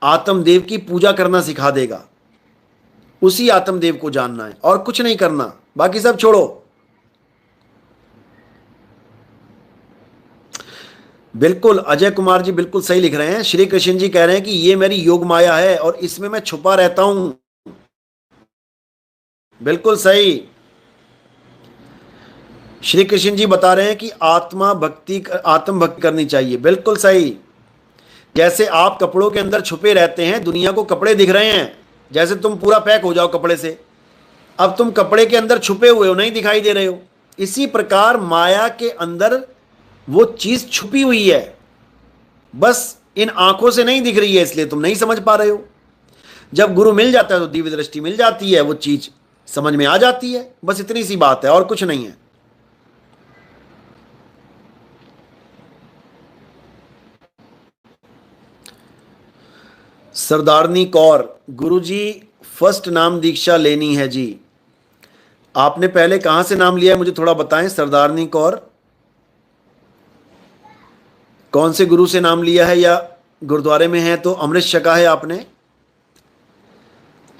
आत्मदेव की पूजा करना सिखा देगा। उसी आत्मदेव को जानना है और कुछ नहीं करना, बाकी सब छोड़ो। बिल्कुल अजय कुमार जी बिल्कुल सही लिख रहे हैं। श्री कृष्ण जी कह रहे हैं कि ये मेरी योग माया है और इसमें मैं छुपा रहता हूं। बिल्कुल सही। श्री कृष्ण जी बता रहे हैं कि आत्म भक्ति करनी चाहिए। बिल्कुल सही। जैसे आप कपड़ों के अंदर छुपे रहते हैं, दुनिया को कपड़े दिख रहे हैं, जैसे तुम पूरा पैक हो जाओ कपड़े से, अब तुम कपड़े के अंदर छुपे हुए हो, नहीं दिखाई दे रहे हो। इसी प्रकार माया के अंदर वो चीज छुपी हुई है, बस इन आंखों से नहीं दिख रही है, इसलिए तुम नहीं समझ पा रहे हो। जब गुरु मिल जाता है तो दिव्य दृष्टि मिल जाती है, वो चीज समझ में आ जाती है। बस इतनी सी बात है और कुछ नहीं है। सरदारनी कौर, गुरुजी फर्स्ट नाम दीक्षा लेनी है जी। आपने पहले कहां से नाम लिया है मुझे थोड़ा बताएं। सरदारनी कौर, कौन से गुरु से नाम लिया है, या गुरुद्वारे में है तो अमृत छका है आपने?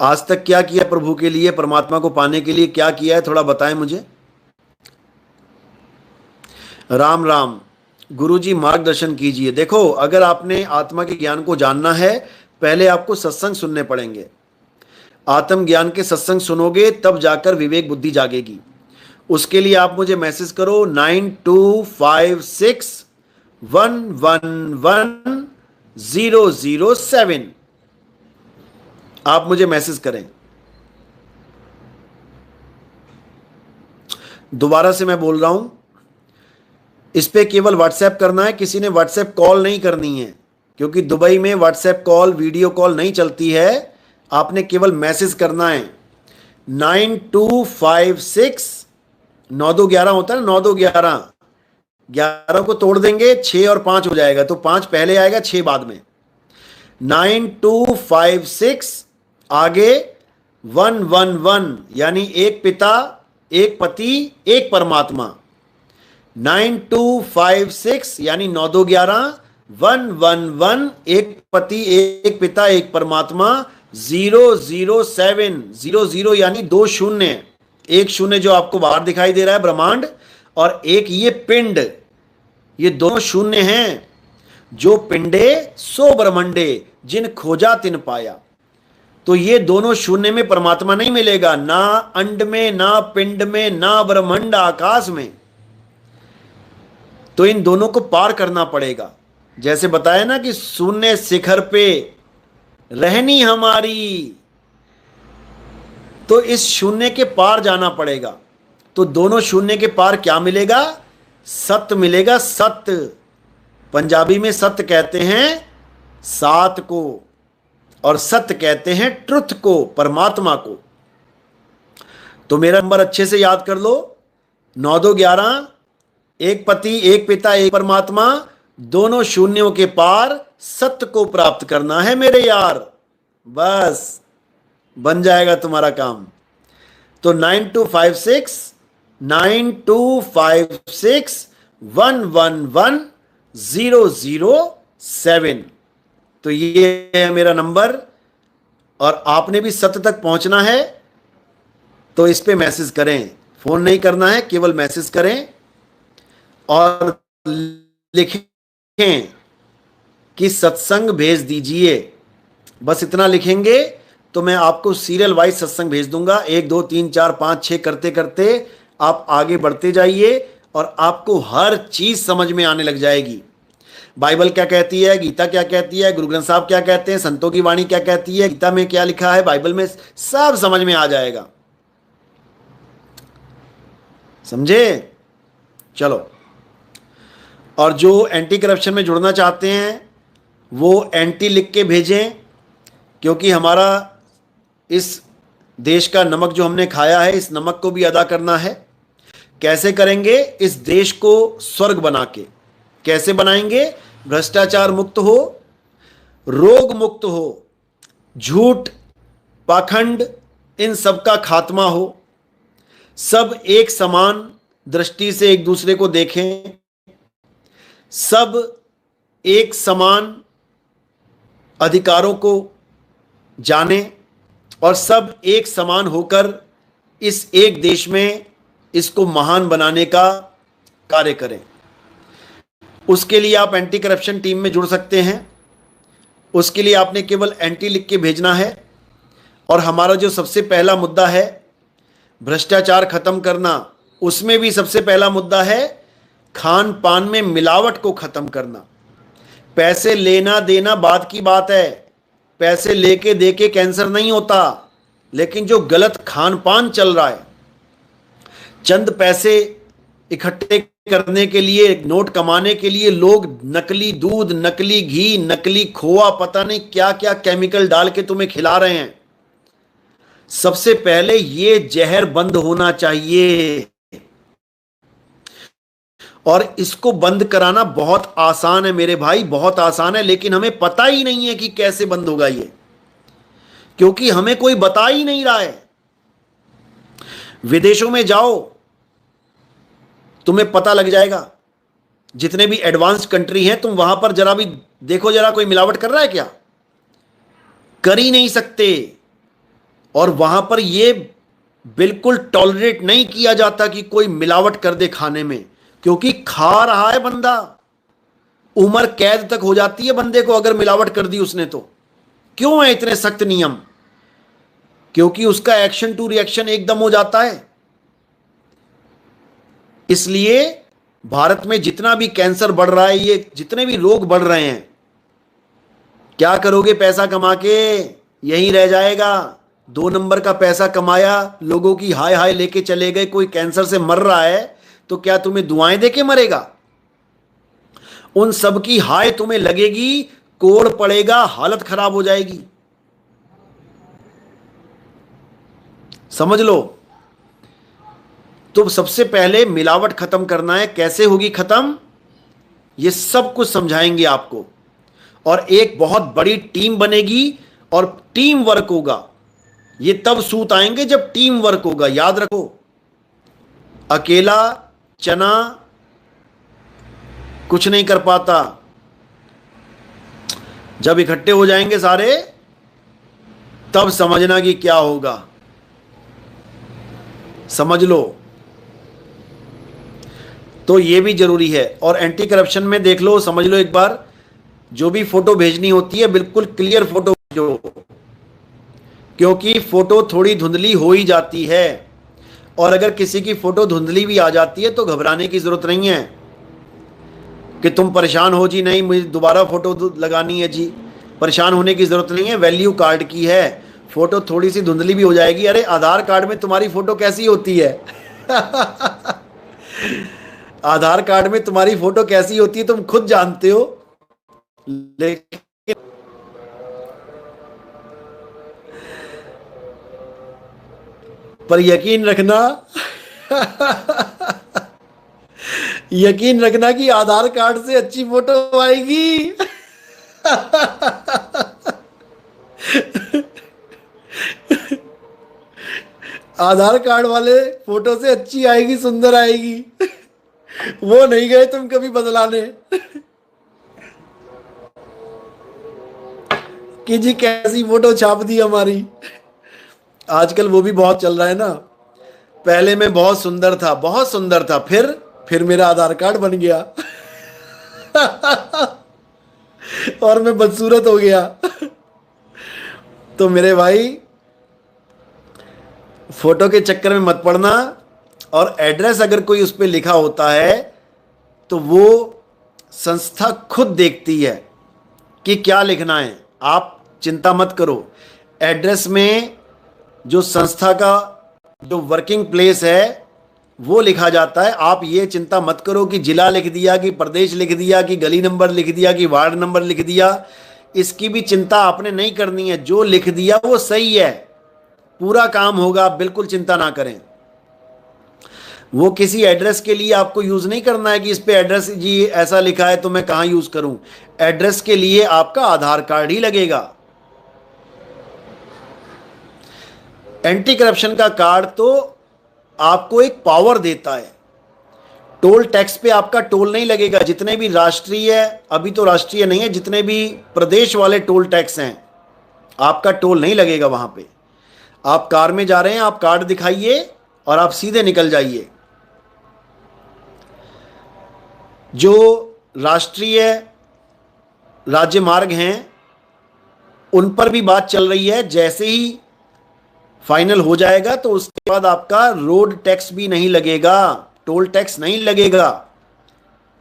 आज तक क्या किया प्रभु के लिए, परमात्मा को पाने के लिए क्या किया है, थोड़ा बताएं मुझे। राम राम। गुरुजी मार्गदर्शन कीजिए। देखो, अगर आपने आत्मा के ज्ञान को जानना है, पहले आपको सत्संग सुनने पड़ेंगे। आत्म ज्ञान के सत्संग सुनोगे तब जाकर विवेक बुद्धि जागेगी। उसके लिए आप मुझे मैसेज करो 9256111007। आप मुझे मैसेज करें। दोबारा से मैं बोल रहा हूं, इस पे केवल व्हाट्सएप करना है, किसी ने व्हाट्सएप कॉल नहीं करनी है, क्योंकि दुबई में व्हाट्सएप कॉल वीडियो कॉल नहीं चलती है। आपने केवल मैसेज करना है 9256 9211 होता है ना, 9211 11 को तोड़ देंगे 6 और 5 हो जाएगा, तो 5 पहले आएगा 6 बाद में। 9256 आगे 111, यानी एक पिता एक पति एक परमात्मा। 9256 यानी 9211, 111 एक पति एक पिता एक परमात्मा, 007 00 यानी 2 शून्य, एक शून्य जो आपको बाहर दिखाई दे रहा है ब्रह्मांड, और एक ये पिंड, ये दोनों शून्य हैं। जो पिंडे सो ब्रह्मंडे, जिन खोजा तिन पाया। तो ये दोनों शून्य में परमात्मा नहीं मिलेगा, ना अंड में, ना पिंड में, ना ब्रह्मांड आकाश में। तो इन दोनों को पार करना पड़ेगा। जैसे बताया ना कि शून्य शिखर पे रहनी हमारी, तो इस शून्य के पार जाना पड़ेगा। तो दोनों शून्य के पार क्या मिलेगा? सत्य मिलेगा। सत्य, पंजाबी में सत्य कहते हैं सात को, और सत्य कहते हैं ट्रुथ को, परमात्मा को। तो मेरा नंबर अच्छे से याद कर लो, 9211, एक पति एक पिता एक परमात्मा, दोनों शून्यों के पार सत्य को प्राप्त करना है मेरे यार। बस बन जाएगा तुम्हारा काम। तो 9256 111 007। तो ये है मेरा नंबर, और आपने भी सत्य तक पहुंचना है तो इस पे मैसेज करें, फोन नहीं करना है, केवल मैसेज करें और लिखें कि सत्संग भेज दीजिए। बस इतना लिखेंगे तो मैं आपको सीरियल वाइज सत्संग भेज दूंगा। 1 2 3 4 5 6 करते करते आप आगे बढ़ते जाइए और आपको हर चीज समझ में आने लग जाएगी। बाइबल क्या कहती है, गीता क्या कहती है, गुरु ग्रंथ साहब क्या कहते हैं, संतों की वाणी क्या कहती है, गीता में क्या लिखा है, बाइबल में, सब समझ में आ जाएगा। समझे? चलो, और जो एंटी करप्शन में जुड़ना चाहते हैं वो एंटी लिख के भेजें, क्योंकि हमारा इस देश का नमक जो हमने खाया है, इस नमक को भी अदा करना है। कैसे करेंगे? इस देश को स्वर्ग बना के। कैसे बनाएंगे? भ्रष्टाचार मुक्त हो, रोग मुक्त हो, झूठ, पाखंड, इन सब का खात्मा हो, सब एक समान दृष्टि से एक दूसरे को देखें, सब एक समान अधिकारों को जाने और सब एक समान होकर इस एक देश में इसको महान बनाने का कार्य करें। उसके लिए आप एंटी करप्शन टीम में जुड़ सकते हैं। उसके लिए आपने केवल एंटी लिख के भेजना है। और हमारा जो सबसे पहला मुद्दा है भ्रष्टाचार खत्म करना, उसमें भी सबसे पहला मुद्दा है खान पान में मिलावट को खत्म करना। पैसे लेना देना बाद की बात है, पैसे लेके देके कैंसर नहीं होता, लेकिन जो गलत खान पान चल रहा है, चंद पैसे इकट्ठे करने के लिए, नोट कमाने के लिए लोग नकली दूध, नकली घी, नकली खोआ, पता नहीं क्या क्या केमिकल डाल के तुम्हें खिला रहे हैं। सबसे पहले ये जहर बंद होना चाहिए, और इसको बंद कराना बहुत आसान है मेरे भाई, बहुत आसान है, लेकिन हमें पता ही नहीं है कि कैसे बंद होगा ये, क्योंकि हमें कोई बता ही नहीं रहा है। विदेशों में जाओ, तुम्हें पता लग जाएगा। जितने भी एडवांस कंट्री हैं, तुम वहां पर जरा भी देखो, जरा कोई मिलावट कर रहा है क्या? कर ही नहीं सकते। और वहां पर यह बिल्कुल टॉलरेट नहीं किया जाता कि कोई मिलावट कर दे खाने में, क्योंकि खा रहा है बंदा, उम्र कैद तक हो जाती है बंदे को अगर मिलावट कर दी उसने तो। क्यों है इतने सख्त नियम? क्योंकि उसका एक्शन टू रिएक्शन एकदम हो जाता है। इसलिए भारत में जितना भी कैंसर बढ़ रहा है, ये जितने भी रोग बढ़ रहे हैं, क्या करोगे पैसा कमा के? यहीं रह जाएगा। 2 नंबर का पैसा कमाया, लोगों की हाय हाय लेके चले गए। कोई कैंसर से मर रहा है तो क्या तुम्हें दुआएं देके मरेगा? उन सब की हाय तुम्हें लगेगी, कोड़ पड़ेगा, हालत खराब हो जाएगी। समझ लो। तो सबसे पहले मिलावट खत्म करना है। कैसे होगी खत्म? ये सब कुछ समझाएंगे आपको, और एक बहुत बड़ी टीम बनेगी और टीम वर्क होगा। ये तब सूत आएंगे जब टीम वर्क होगा, याद रखो। अकेला चना कुछ नहीं कर पाता। जब इकट्ठे हो जाएंगे सारे, तब समझना कि क्या होगा। समझ लो। तो ये भी जरूरी है। और एंटी करप्शन में देख लो, समझ लो एक बार, जो भी फोटो भेजनी होती है बिल्कुल क्लियर फोटो भेजो, क्योंकि फोटो थोड़ी धुंधली हो ही जाती है। और अगर किसी की फोटो धुंधली भी आ जाती है तो घबराने की जरूरत नहीं है कि तुम परेशान हो जी, नहीं मुझे दोबारा फोटो लगानी है जी। परेशान होने की जरूरत नहीं है। वैल्यू कार्ड की है, फोटो थोड़ी सी धुंधली भी हो जाएगी। अरे आधार कार्ड में तुम्हारी फोटो कैसी होती है? आधार कार्ड में तुम्हारी फोटो कैसी होती है तुम खुद जानते हो। लेकिन पर यकीन रखना यकीन रखना कि आधार कार्ड से अच्छी फोटो आएगी। आधार कार्ड वाले फोटो से अच्छी आएगी, सुंदर आएगी। वो नहीं गए तुम कभी बदलाने कि जी कैसी फोटो छाप दी हमारी। आजकल वो भी बहुत चल रहा है ना, पहले मैं बहुत सुंदर था, बहुत सुंदर था, फिर मेरा आधार कार्ड बन गया और मैं बदसूरत हो गया। तो मेरे भाई फोटो के चक्कर में मत पड़ना। और एड्रेस अगर कोई उस पर लिखा होता है तो वो संस्था खुद देखती है कि क्या लिखना है, आप चिंता मत करो। एड्रेस में जो संस्था का जो वर्किंग प्लेस है वो लिखा जाता है। आप ये चिंता मत करो कि जिला लिख दिया, कि प्रदेश लिख दिया, कि गली नंबर लिख दिया, कि वार्ड नंबर लिख दिया, इसकी भी चिंता आपने नहीं करनी है। जो लिख दिया वो सही है, पूरा काम होगा, आप बिल्कुल चिंता ना करें। वो किसी एड्रेस के लिए आपको यूज नहीं करना है कि इस पे एड्रेस जी ऐसा लिखा है तो मैं कहां यूज करूं। एड्रेस के लिए आपका आधार कार्ड ही लगेगा। एंटी करप्शन का कार्ड तो आपको एक पावर देता है। टोल टैक्स पे आपका टोल नहीं लगेगा। जितने भी राष्ट्रीय, अभी तो राष्ट्रीय नहीं है, जितने भी प्रदेश वाले टोल टैक्स हैं आपका टोल नहीं लगेगा वहां पे। आप कार में जा रहे हैं, आप कार्ड दिखाइए और आप सीधे निकल जाइए। जो राष्ट्रीय राज्य मार्ग हैं उन पर भी बात चल रही है। जैसे ही फाइनल हो जाएगा तो उसके बाद आपका रोड टैक्स भी नहीं लगेगा, टोल टैक्स नहीं लगेगा।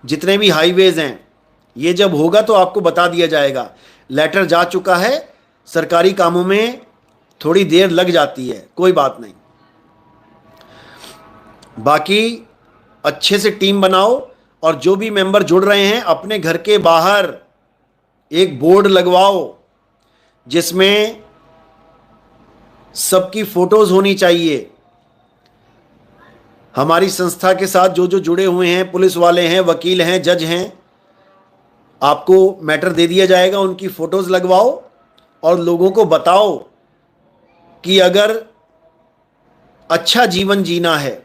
जितने भी हाईवेज हैं, ये जब होगा तो आपको बता दिया जाएगा। लेटर जा चुका है, सरकारी कामों में थोड़ी देर लग जाती है, कोई बात नहीं। बाकी अच्छे से टीम बनाओ और जो भी मेंबर जुड़ रहे हैं अपने घर के बाहर एक बोर्ड लगवाओ जिसमें सबकी फोटोज होनी चाहिए। हमारी संस्था के साथ जो जो जुड़े हुए हैं, पुलिस वाले हैं, वकील हैं, जज हैं, आपको मैटर दे दिया जाएगा, उनकी फोटोज लगवाओ और लोगों को बताओ कि अगर अच्छा जीवन जीना है,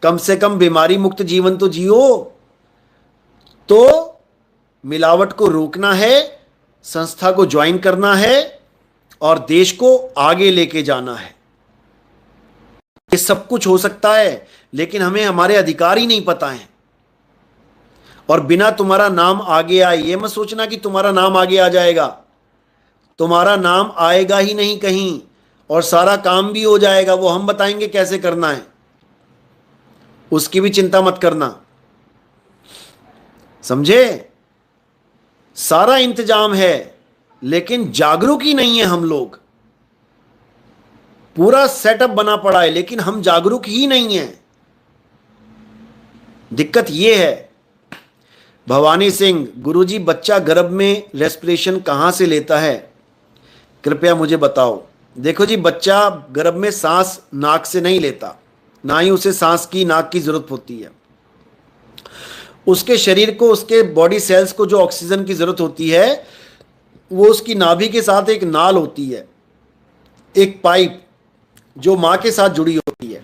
कम से कम बीमारी मुक्त जीवन तो जियो, तो मिलावट को रोकना है, संस्था को ज्वाइन करना है और देश को आगे लेके जाना है। ये सब कुछ हो सकता है, लेकिन हमें हमारे अधिकार ही नहीं पता है। और बिना तुम्हारा नाम आगे आए, ये मत सोचना कि तुम्हारा नाम आगे आ जाएगा। तुम्हारा नाम आएगा ही नहीं कहीं, और सारा काम भी हो जाएगा, वो हम बताएंगे कैसे करना है, उसकी भी चिंता मत करना, समझे। सारा इंतजाम है, लेकिन जागरूक ही नहीं है हम लोग। पूरा सेटअप बना पड़ा है, लेकिन हम जागरूक ही नहीं है। दिक्कत यह है। भवानी सिंह, गुरुजी बच्चा गर्भ में रेस्पिरेशन कहां से लेता है, कृपया मुझे बताओ। देखो जी, बच्चा गर्भ में सांस नाक से नहीं लेता, ना ही उसे सांस की नाक की जरूरत होती है। उसके शरीर को, उसके बॉडी सेल्स को जो ऑक्सीजन की जरूरत होती है वो उसकी नाभि के साथ एक नाल होती है, एक पाइप जो मां के साथ जुड़ी होती है।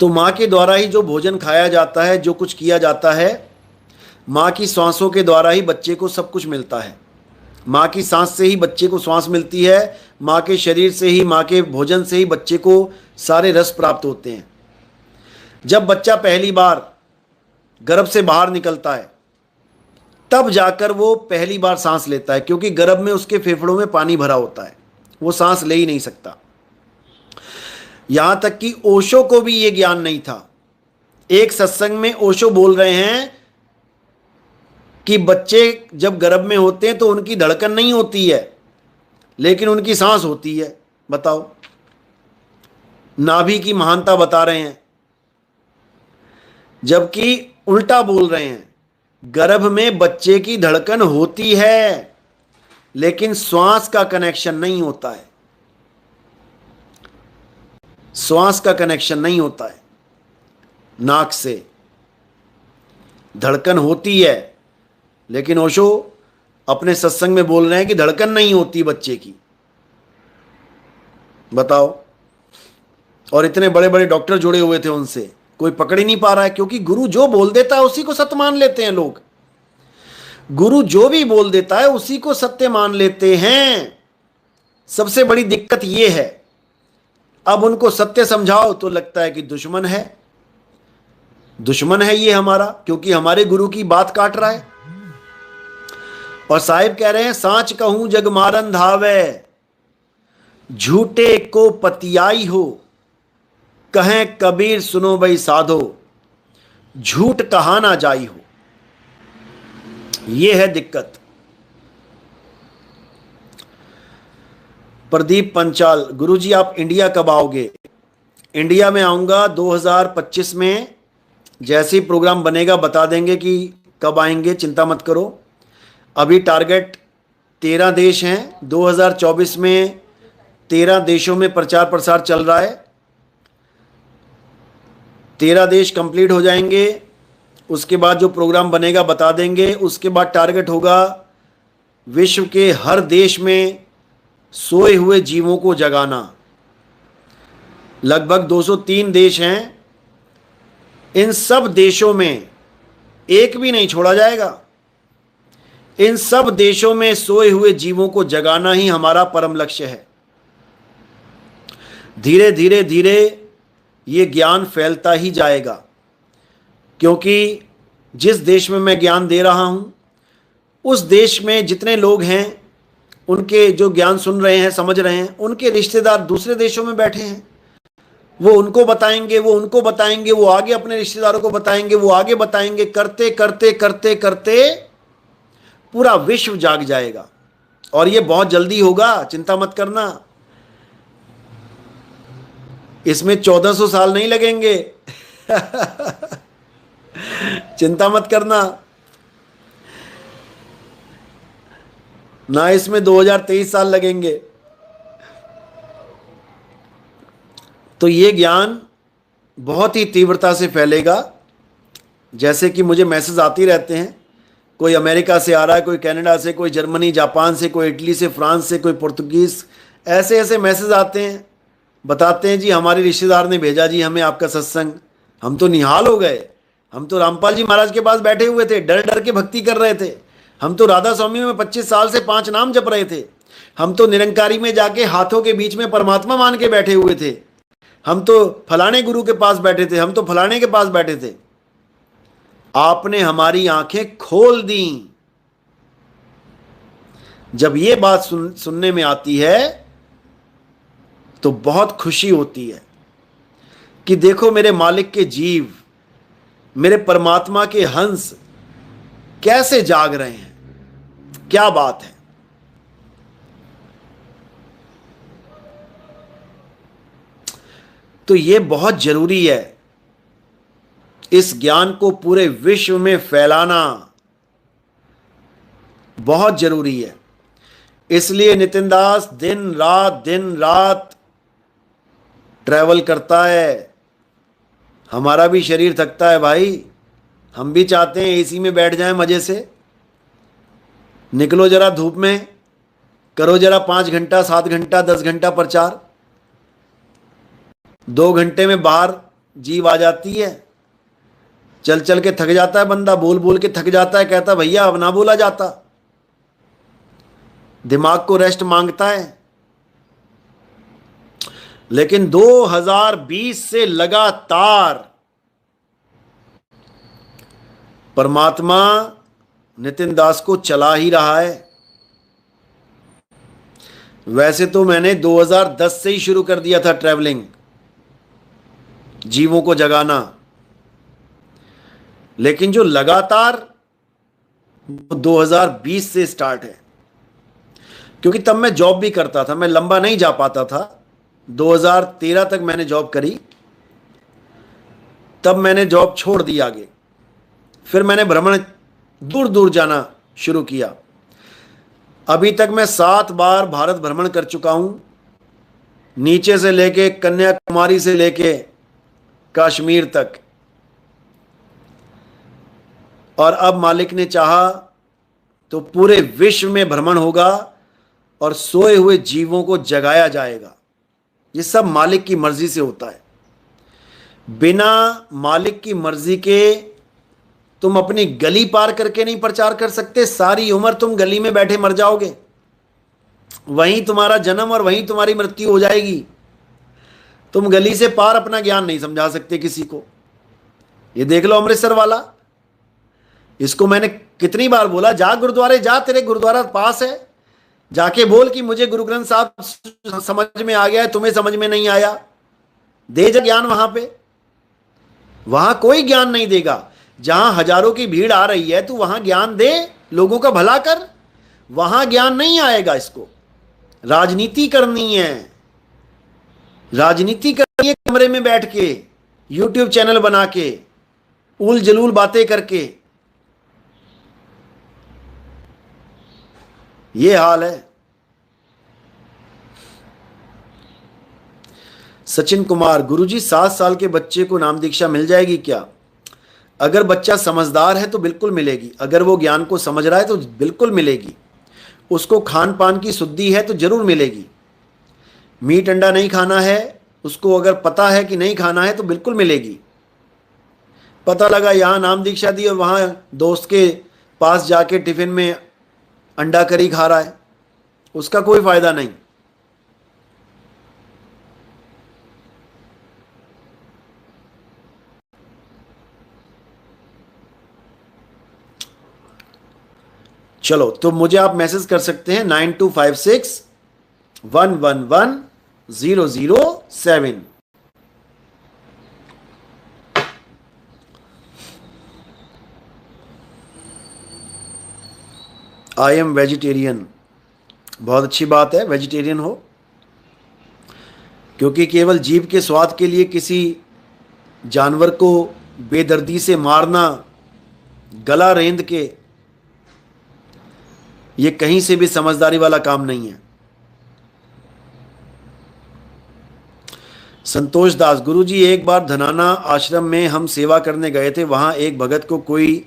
तो मां के द्वारा ही जो भोजन खाया जाता है, जो कुछ किया जाता है, मां की सांसों के द्वारा ही बच्चे को सब कुछ मिलता है। मां की सांस से ही बच्चे को श्वास मिलती है, मां के शरीर से ही, मां के भोजन से ही बच्चे को सारे रस प्राप्त होते हैं। जब बच्चा पहली बार गर्भ से बाहर निकलता है तब जाकर वो पहली बार सांस लेता है, क्योंकि गर्भ में उसके फेफड़ों में पानी भरा होता है, वो सांस ले ही नहीं सकता। यहां तक कि ओशो को भी ये ज्ञान नहीं था। एक सत्संग में ओशो बोल रहे हैं कि बच्चे जब गर्भ में होते हैं तो उनकी धड़कन नहीं होती है, लेकिन उनकी सांस होती है। बताओ, नाभि की महानता बता रहे हैं, जबकि उल्टा बोल रहे हैं। गर्भ में बच्चे की धड़कन होती है, लेकिन श्वास का कनेक्शन नहीं होता है। श्वास का कनेक्शन नहीं होता है नाक से। धड़कन होती है, लेकिन ओशो अपने सत्संग में बोल रहे हैं कि धड़कन नहीं होती बच्चे की। बताओ, और इतने बड़े बड़े डॉक्टर जुड़े हुए थे उनसे, कोई पकड़ ही नहीं पा रहा है, क्योंकि गुरु जो बोल देता है उसी को सत्य मान लेते हैं लोग। गुरु जो भी बोल देता है उसी को सत्य मान लेते हैं। सबसे बड़ी दिक्कत यह है, अब उनको सत्य समझाओ तो लगता है कि दुश्मन है, दुश्मन है ये हमारा, क्योंकि हमारे गुरु की बात काट रहा है। और साहिब कह रहे हैं, सांच कहूं जग मारन धावे, झूठे को पतियाई हो, कहें कबीर सुनो भाई साधो, झूठ कहा ना जाई हो। यह है दिक्कत। प्रदीप पंचाल, गुरुजी आप इंडिया कब आओगे? इंडिया में आऊंगा 2025 में। जैसे ही प्रोग्राम बनेगा बता देंगे कि कब आएंगे, चिंता मत करो। अभी टारगेट 13 देश हैं। 2024 में 13 देशों में प्रचार प्रसार चल रहा है। 13 देश कंप्लीट हो जाएंगे, उसके बाद जो प्रोग्राम बनेगा बता देंगे। उसके बाद टारगेट होगा विश्व के हर देश में सोए हुए जीवों को जगाना। लगभग 203 देश हैं, इन सब देशों में एक भी नहीं छोड़ा जाएगा। इन सब देशों में सोए हुए जीवों को जगाना ही हमारा परम लक्ष्य है। धीरे धीरे धीरे ये ज्ञान फैलता ही जाएगा, क्योंकि जिस देश में मैं ज्ञान दे रहा हूं उस देश में जितने लोग हैं, उनके जो ज्ञान सुन रहे हैं, समझ रहे हैं, उनके रिश्तेदार दूसरे देशों में बैठे हैं। वो उनको बताएंगे, वो उनको बताएंगे, वो आगे अपने रिश्तेदारों को बताएंगे, वो आगे बताएंगे। करते करते करते करते पूरा विश्व जाग जाएगा। और ये बहुत जल्दी होगा, चिंता मत करना। इसमें 1400 साल नहीं लगेंगे। चिंता मत करना ना, इसमें 2023 साल लगेंगे। तो ये ज्ञान बहुत ही तीव्रता से फैलेगा। जैसे कि मुझे मैसेज आते रहते हैं, कोई अमेरिका से आ रहा है, कोई कनाडा से, कोई जर्मनी जापान से, कोई इटली से, फ्रांस से, कोई पुर्तगीज, ऐसे ऐसे मैसेज आते हैं, बताते हैं जी हमारे रिश्तेदार ने भेजा जी हमें आपका सत्संग। हम तो निहाल हो गए। हम तो रामपाल जी महाराज के पास बैठे हुए थे, डर डर के भक्ति कर रहे थे। हम तो राधा स्वामी में 25 साल से 5 नाम जप रहे थे। हम तो निरंकारी में जाके हाथों के बीच में परमात्मा मान के बैठे हुए थे। हम तो फलाने गुरु के पास बैठे थे, हम तो फलाने के पास बैठे थे। आपने हमारी आंखें खोल दी। जब ये बात सुनने में आती है तो बहुत खुशी होती है कि देखो मेरे मालिक के जीव, मेरे परमात्मा के हंस कैसे जाग रहे हैं। क्या बात है। तो ये बहुत जरूरी है, इस ज्ञान को पूरे विश्व में फैलाना बहुत जरूरी है। इसलिए नितिन दास दिन रात ट्रैवल करता है। हमारा भी शरीर थकता है भाई, हम भी चाहते हैं एसी में बैठ जाएं मजे से। निकलो जरा धूप में, करो जरा 5 घंटा 7 घंटा 10 घंटा प्रचार। 2 घंटे में बाहर जीव आ जाती है। चल चल के थक जाता है बंदा, बोल बोल के थक जाता है, कहता भैया अब ना बोला जाता। दिमाग को रेस्ट मांगता है। लेकिन 2020 से लगातार परमात्मा नितिन दास को चला ही रहा है। वैसे तो मैंने 2010 से ही शुरू कर दिया था ट्रैवलिंग, जीवों को जगाना, लेकिन जो लगातार 2020 से स्टार्ट है। क्योंकि तब मैं जॉब भी करता था, मैं लंबा नहीं जा पाता था। 2013 तक मैंने जॉब करी, तब मैंने जॉब छोड़ दी आगे। फिर मैंने भ्रमण दूर दूर जाना शुरू किया। अभी तक मैं 7 बार भारत भ्रमण कर चुका हूं, नीचे से लेके कन्याकुमारी से लेके कश्मीर तक। और अब मालिक ने चाहा तो पूरे विश्व में भ्रमण होगा और सोए हुए जीवों को जगाया जाएगा। ये सब मालिक की मर्जी से होता है। बिना मालिक की मर्जी के तुम अपनी गली पार करके नहीं प्रचार कर सकते। सारी उम्र तुम गली में बैठे मर जाओगे, वहीं तुम्हारा जन्म और वहीं तुम्हारी मृत्यु हो जाएगी। तुम गली से पार अपना ज्ञान नहीं समझा सकते किसी को। ये देख लो अमृतसर वाला, इसको मैंने कितनी बार बोला, जा गुरुद्वारे जा, तेरे गुरुद्वारा पास है, जाके बोल कि मुझे गुरु ग्रंथ साहब समझ में आ गया है, तुम्हें समझ में नहीं आया। दे जा ज्ञान वहां पे। वहां कोई ज्ञान नहीं देगा। जहां हजारों की भीड़ आ रही है, तू वहां ज्ञान दे, लोगों का भला कर। वहां ज्ञान नहीं आएगा। इसको राजनीति करनी है, राजनीति करनी है कमरे में बैठ के, यूट्यूब चैनल बना के, उल जलूल बातें करके। ये हाल है। सचिन कुमार, गुरुजी 7 साल के बच्चे को नाम दीक्षा मिल जाएगी क्या? अगर बच्चा समझदार है तो बिल्कुल मिलेगी। अगर वो ज्ञान को समझ रहा है तो बिल्कुल मिलेगी। उसको खान पान की शुद्धि है तो जरूर मिलेगी। मीट अंडा नहीं खाना है, उसको अगर पता है कि नहीं खाना है तो बिल्कुल मिलेगी। पता लगा यहाँ नाम दीक्षा दी और वहाँ दोस्त के पास जाके टिफिन में अंडा करी खा रहा है, उसका कोई फायदा नहीं। चलो, तो मुझे आप मैसेज कर सकते हैं 9256111007। I am vegetarian. बहुत अच्छी बात है वेजिटेरियन हो, क्योंकि केवल जीभ के स्वाद के लिए किसी जानवर को बेदर्दी से मारना, गला रेंद के, ये कहीं से भी समझदारी वाला काम नहीं है। संतोष दास, गुरुजी एक बार धनाना आश्रम में हम सेवा करने गए थे। वहाँ एक भगत को कोई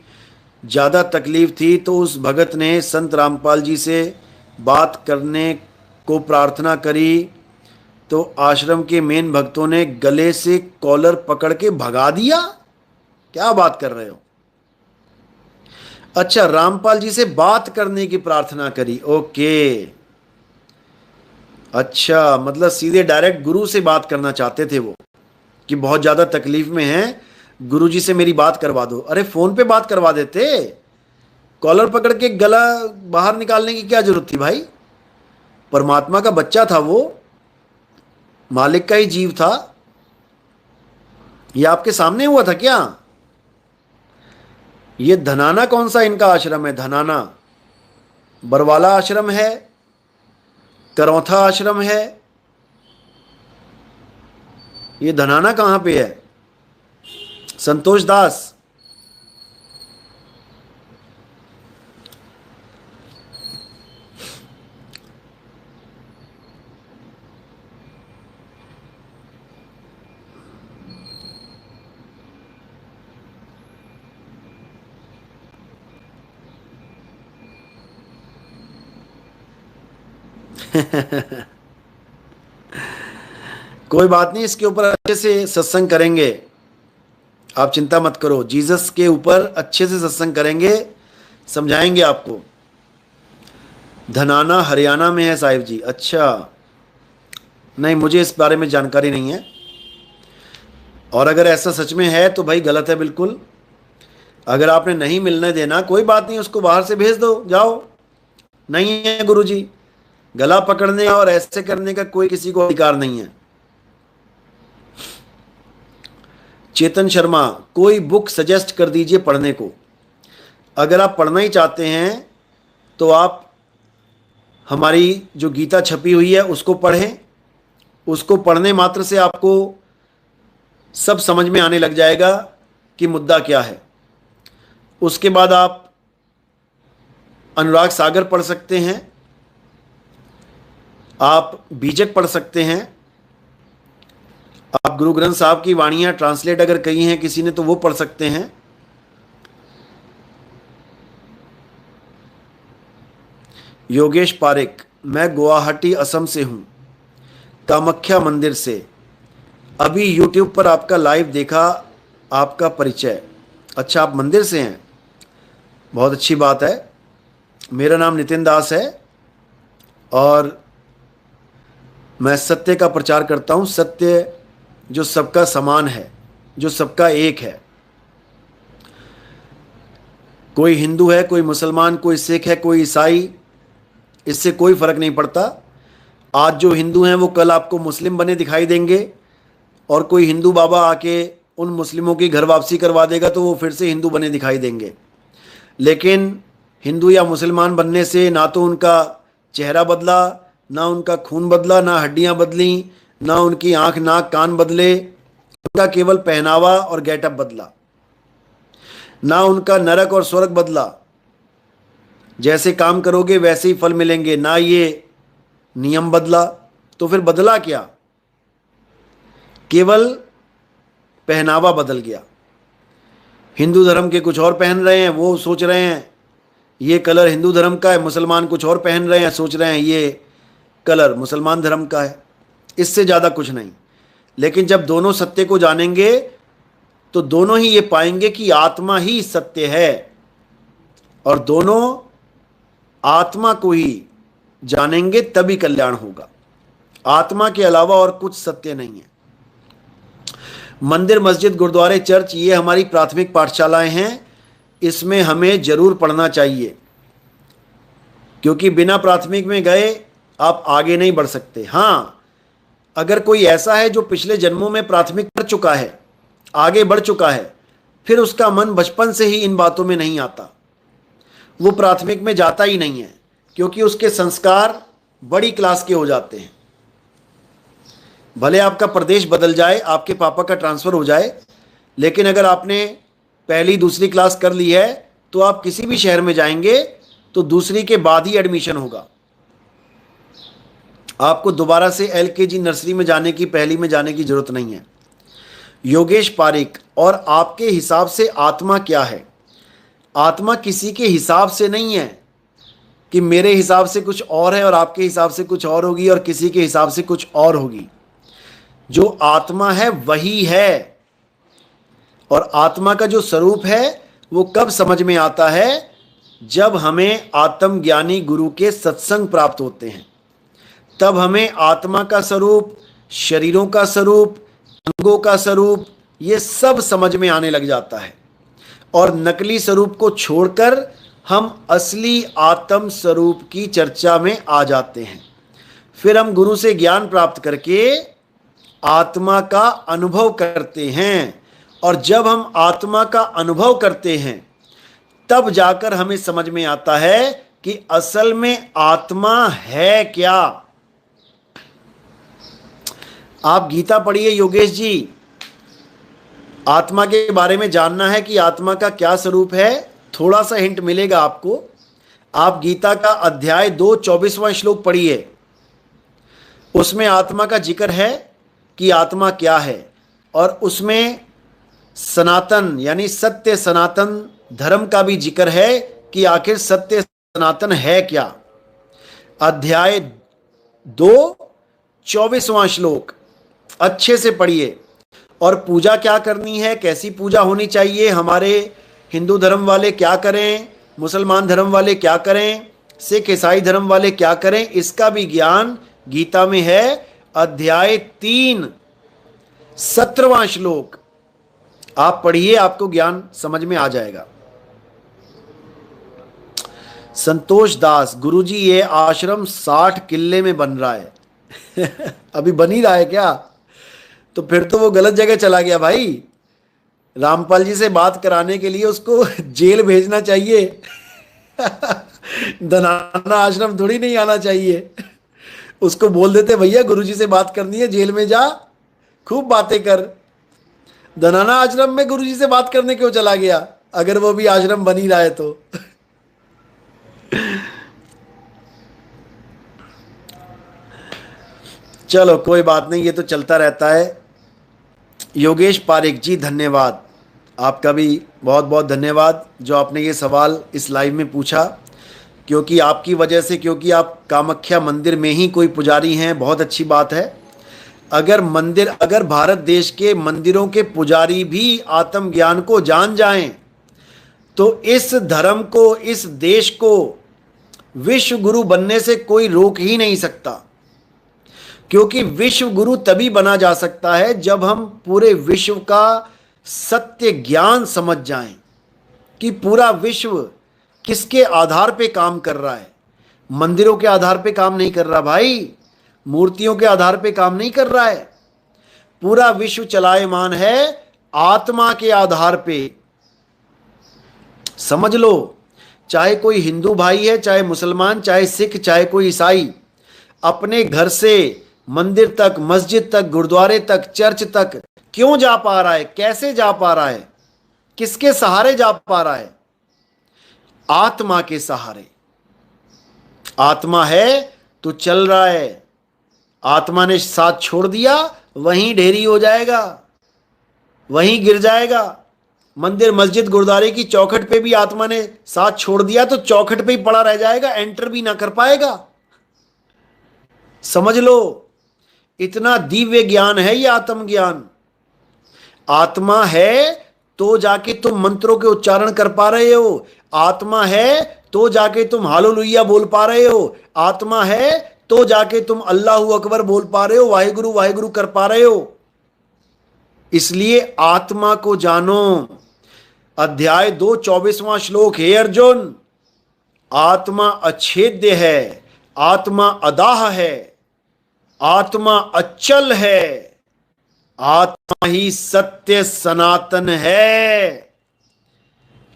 ज़्यादा तकलीफ थी तो उस भगत ने संत रामपाल जी से बात करने को प्रार्थना करी, तो आश्रम के मेन भक्तों ने गले से कॉलर पकड़ के भगा दिया। क्या बात कर रहे हो? अच्छा, रामपाल जी से बात करने की प्रार्थना करी। ओके, अच्छा, मतलब सीधे डायरेक्ट गुरु से बात करना चाहते थे वो, कि बहुत ज़्यादा तकलीफ में हैं, गुरु जी से मेरी बात करवा दो। अरे फ़ोन पे बात करवा देते, कॉलर पकड़ के गला बाहर निकालने की क्या जरूरत थी भाई? परमात्मा का बच्चा था वो, मालिक का ही जीव था। ये आपके सामने हुआ था क्या? ये धनाना कौन सा इनका आश्रम है? धनाना बरवाला आश्रम है, करौथा आश्रम है। ये धनाना कहां पे है? संतोष दास, कोई बात नहीं, इसके ऊपर अच्छे से सत्संग करेंगे, आप चिंता मत करो। जीसस के ऊपर अच्छे से सत्संग करेंगे, समझाएंगे आपको। धनाना हरियाणा में है साहिब जी। अच्छा, नहीं, मुझे इस बारे में जानकारी नहीं है, और अगर ऐसा सच में है तो भाई गलत है बिल्कुल। अगर आपने नहीं मिलने देना, कोई बात नहीं, उसको बाहर से भेज दो, जाओ। नहीं है गुरुजी, गला पकड़ने और ऐसे करने का कोई किसी को अधिकार नहीं है। चेतन शर्मा, कोई बुक सजेस्ट कर दीजिए पढ़ने को। अगर आप पढ़ना ही चाहते हैं तो आप हमारी जो गीता छपी हुई है उसको पढ़ें। उसको पढ़ने मात्र से आपको सब समझ में आने लग जाएगा कि मुद्दा क्या है। उसके बाद आप अनुराग सागर पढ़ सकते हैं, आप बीजक पढ़ सकते हैं, आप गुरु ग्रंथ साहब की वाणियां ट्रांसलेट अगर कही हैं किसी ने तो वो पढ़ सकते हैं। योगेश पारिक, मैं गुवाहाटी असम से हूं। कामाख्या मंदिर से। अभी यूट्यूब पर आपका लाइव देखा, आपका परिचय। अच्छा, आप मंदिर से हैं, बहुत अच्छी बात है। मेरा नाम नितिन दास है और मैं सत्य का प्रचार करता हूँ। सत्य जो सबका समान है, जो सबका एक है। कोई हिंदू है, कोई मुसलमान, कोई सिख है, कोई ईसाई, इससे कोई फर्क नहीं पड़ता। आज जो हिंदू हैं वो कल आपको मुस्लिम बने दिखाई देंगे और कोई हिंदू बाबा आके उन मुस्लिमों की घर वापसी करवा देगा तो वो फिर से हिंदू बने दिखाई देंगे। लेकिन हिंदू या मुसलमान बनने से ना तो उनका चेहरा बदला, ना उनका खून बदला, ना हड्डियां बदली, ना उनकी आंख नाक कान बदले, उनका केवल पहनावा और गेटअप बदला। ना उनका नरक और स्वर्ग बदला, जैसे काम करोगे वैसे ही फल मिलेंगे, ना ये नियम बदला। तो फिर बदला क्या? केवल पहनावा बदल गया। हिंदू धर्म के कुछ और पहन रहे हैं, वो सोच रहे हैं ये कलर हिंदू धर्म का है। मुसलमान कुछ और पहन रहे हैं, सोच रहे हैं ये कलर मुसलमान धर्म का है। इससे ज़्यादा कुछ नहीं। लेकिन जब दोनों सत्य को जानेंगे तो दोनों ही ये पाएंगे कि आत्मा ही सत्य है और दोनों आत्मा को ही जानेंगे तभी कल्याण होगा। आत्मा के अलावा और कुछ सत्य नहीं है। मंदिर, मस्जिद, गुरुद्वारे, चर्च, ये हमारी प्राथमिक पाठशालाएं हैं। इसमें हमें जरूर पढ़ना चाहिए, क्योंकि बिना प्राथमिक में गए आप आगे नहीं बढ़ सकते। हाँ, अगर कोई ऐसा है जो पिछले जन्मों में प्राथमिक कर चुका है, आगे बढ़ चुका है, फिर उसका मन बचपन से ही इन बातों में नहीं आता, वो प्राथमिक में जाता ही नहीं है, क्योंकि उसके संस्कार बड़ी क्लास के हो जाते हैं। भले आपका प्रदेश बदल जाए, आपके पापा का ट्रांसफ़र हो जाए, लेकिन अगर आपने पहली दूसरी क्लास कर ली है तो आप किसी भी शहर में जाएंगे तो दूसरी के बाद ही एडमिशन होगा। आपको दोबारा से LKG नर्सरी में जाने की, पहली में जाने की जरूरत नहीं है। योगेश पारिक, और आपके हिसाब से आत्मा क्या है? आत्मा किसी के हिसाब से नहीं है कि मेरे हिसाब से कुछ और है और आपके हिसाब से कुछ और होगी और किसी के हिसाब से कुछ और होगी। जो आत्मा है वही है। और आत्मा का जो स्वरूप है वो कब समझ में आता है? जब हमें आत्मज्ञानी गुरु के सत्संग प्राप्त होते हैं, तब हमें आत्मा का स्वरूप, शरीरों का स्वरूप, अंगों का स्वरूप, ये सब समझ में आने लग जाता है। और नकली स्वरूप को छोड़कर हम असली आत्म स्वरूप की चर्चा में आ जाते हैं। फिर हम गुरु से ज्ञान प्राप्त करके आत्मा का अनुभव करते हैं। और जब हम आत्मा का अनुभव करते हैं तब जाकर हमें समझ में आता है कि असल में आत्मा है क्या। आप गीता पढ़िए योगेश जी। आत्मा के बारे में जानना है कि आत्मा का क्या स्वरूप है, थोड़ा सा हिंट मिलेगा आपको। आप गीता का अध्याय 2 24वां श्लोक पढ़िए। उसमें आत्मा का जिक्र है कि आत्मा क्या है, और उसमें सनातन यानी सत्य सनातन धर्म का भी जिक्र है कि आखिर सत्य सनातन है क्या। अध्याय 2 24वां श्लोक अच्छे से पढ़िए। और पूजा क्या करनी है, कैसी पूजा होनी चाहिए, हमारे हिंदू धर्म वाले क्या करें, मुसलमान धर्म वाले क्या करें, सिख ईसाई धर्म वाले क्या करें, इसका भी ज्ञान गीता में है। अध्याय 3 17वां श्लोक आप पढ़िए, आपको ज्ञान समझ में आ जाएगा। संतोष दास, गुरुजी ये आश्रम 60 किले में बन रहा है अभी बन ही रहा है क्या? तो फिर तो वो गलत जगह चला गया भाई। रामपाल जी से बात कराने के लिए उसको जेल भेजना चाहिए धनाना आश्रम थोड़ी नहीं आना चाहिए। उसको बोल देते भैया गुरुजी से बात करनी है, जेल में जा, खूब बातें कर। धनाना आश्रम में गुरुजी से बात करने क्यों चला गया, अगर वो भी आश्रम बन ही रहा है तो चलो कोई बात नहीं, ये तो चलता रहता है। योगेश पारिक जी धन्यवाद, आपका भी बहुत बहुत धन्यवाद जो आपने ये सवाल इस लाइव में पूछा, क्योंकि आपकी वजह से, क्योंकि आप कामाख्या मंदिर में ही कोई पुजारी हैं, बहुत अच्छी बात है। अगर भारत देश के मंदिरों के पुजारी भी आत्मज्ञान को जान जाएं तो इस धर्म को, इस देश को विश्व गुरु बनने से कोई रोक ही नहीं सकता। क्योंकि विश्व गुरु तभी बना जा सकता है जब हम पूरे विश्व का सत्य ज्ञान समझ जाएं कि पूरा विश्व किसके आधार पे काम कर रहा है। मंदिरों के आधार पे काम नहीं कर रहा भाई, मूर्तियों के आधार पे काम नहीं कर रहा है। पूरा विश्व चलायमान है आत्मा के आधार पे। समझ लो, चाहे कोई हिंदू भाई है, चाहे मुसलमान, चाहे सिख, चाहे कोई ईसाई, अपने घर से मंदिर तक, मस्जिद तक, गुरुद्वारे तक, चर्च तक क्यों जा पा रहा है, कैसे जा पा रहा है, किसके सहारे जा पा रहा है? आत्मा के सहारे। आत्मा है तो चल रहा है, आत्मा ने साथ छोड़ दिया वहीं ढेरी हो जाएगा, वहीं गिर जाएगा। मंदिर, मस्जिद, गुरुद्वारे की चौखट पे भी आत्मा ने साथ छोड़ दिया तो चौखट पे ही पड़ा रह जाएगा, एंटर भी ना कर पाएगा। समझ लो, इतना दिव्य ज्ञान है ये आत्मज्ञान। आत्मा है तो जाके तुम मंत्रों के उच्चारण कर पा रहे हो, आत्मा है तो जाके तुम हालेलुया बोल पा रहे हो, आत्मा है तो जाके तुम अल्लाहू अकबर बोल पा रहे हो, वाहिगुरु वाहिगुरु कर पा रहे हो। इसलिए आत्मा को जानो। अध्याय 2 24वां श्लोक, हे अर्जुन, आत्मा अछेद्य है, आत्मा अदाह है, आत्मा अचल है, आत्मा ही सत्य सनातन है।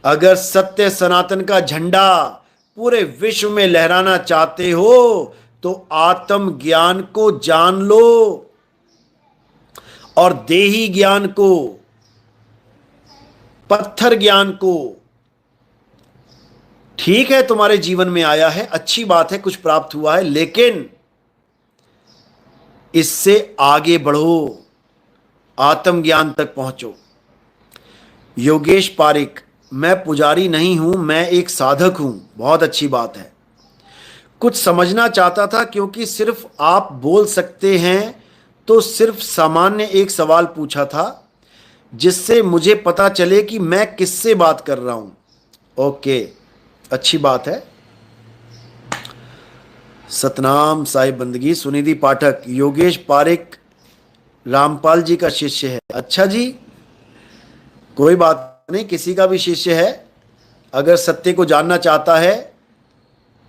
अगर सत्य सनातन का झंडा पूरे विश्व में लहराना चाहते हो तो आत्म ज्ञान को जान लो और देही ज्ञान को, पत्थर ज्ञान को। ठीक है, तुम्हारे जीवन में आया है, अच्छी बात है, कुछ प्राप्त हुआ है, लेकिन इससे आगे बढ़ो, आत्म ज्ञान तक पहुंचो। योगेश पारिक, मैं पुजारी नहीं हूं, मैं एक साधक हूं। बहुत अच्छी बात है। कुछ समझना चाहता था क्योंकि सिर्फ आप बोल सकते हैं तो सिर्फ सामान्य एक सवाल पूछा था जिससे मुझे पता चले कि मैं किससे बात कर रहा हूं। ओके, अच्छी बात है। सतनाम साहिब बंदगी। सुनिधि पाठक, योगेश पारिक रामपाल जी का शिष्य है। अच्छा जी, कोई बात नहीं, किसी का भी शिष्य है, अगर सत्य को जानना चाहता है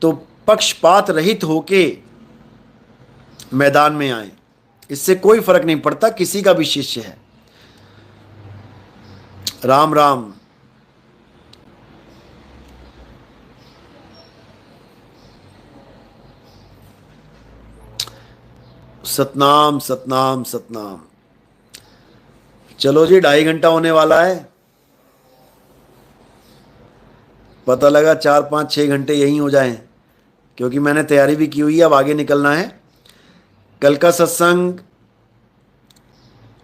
तो पक्षपात रहित होके मैदान में आए, इससे कोई फर्क नहीं पड़ता, किसी का भी शिष्य है। राम राम। सतनाम सतनाम सतनाम। चलो जी, 2.5 घंटा होने वाला है। पता लगा 4 5 6 घंटे यहीं हो जाएं, क्योंकि मैंने तैयारी भी की हुई है, अब आगे निकलना है। कल का सत्संग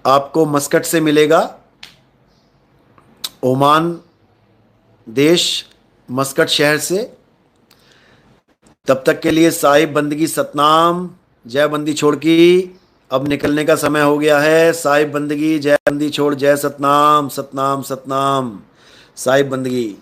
आपको मस्कट से मिलेगा, ओमान देश, मस्कट शहर से। तब तक के लिए साहिब बंदगी सतनाम, जय बंदी छोड़ की। अब निकलने का समय हो गया है। साहिब बंदगी, जय बंदी छोड़, जय सतनाम सतनाम सतनाम। साहिब बंदगी।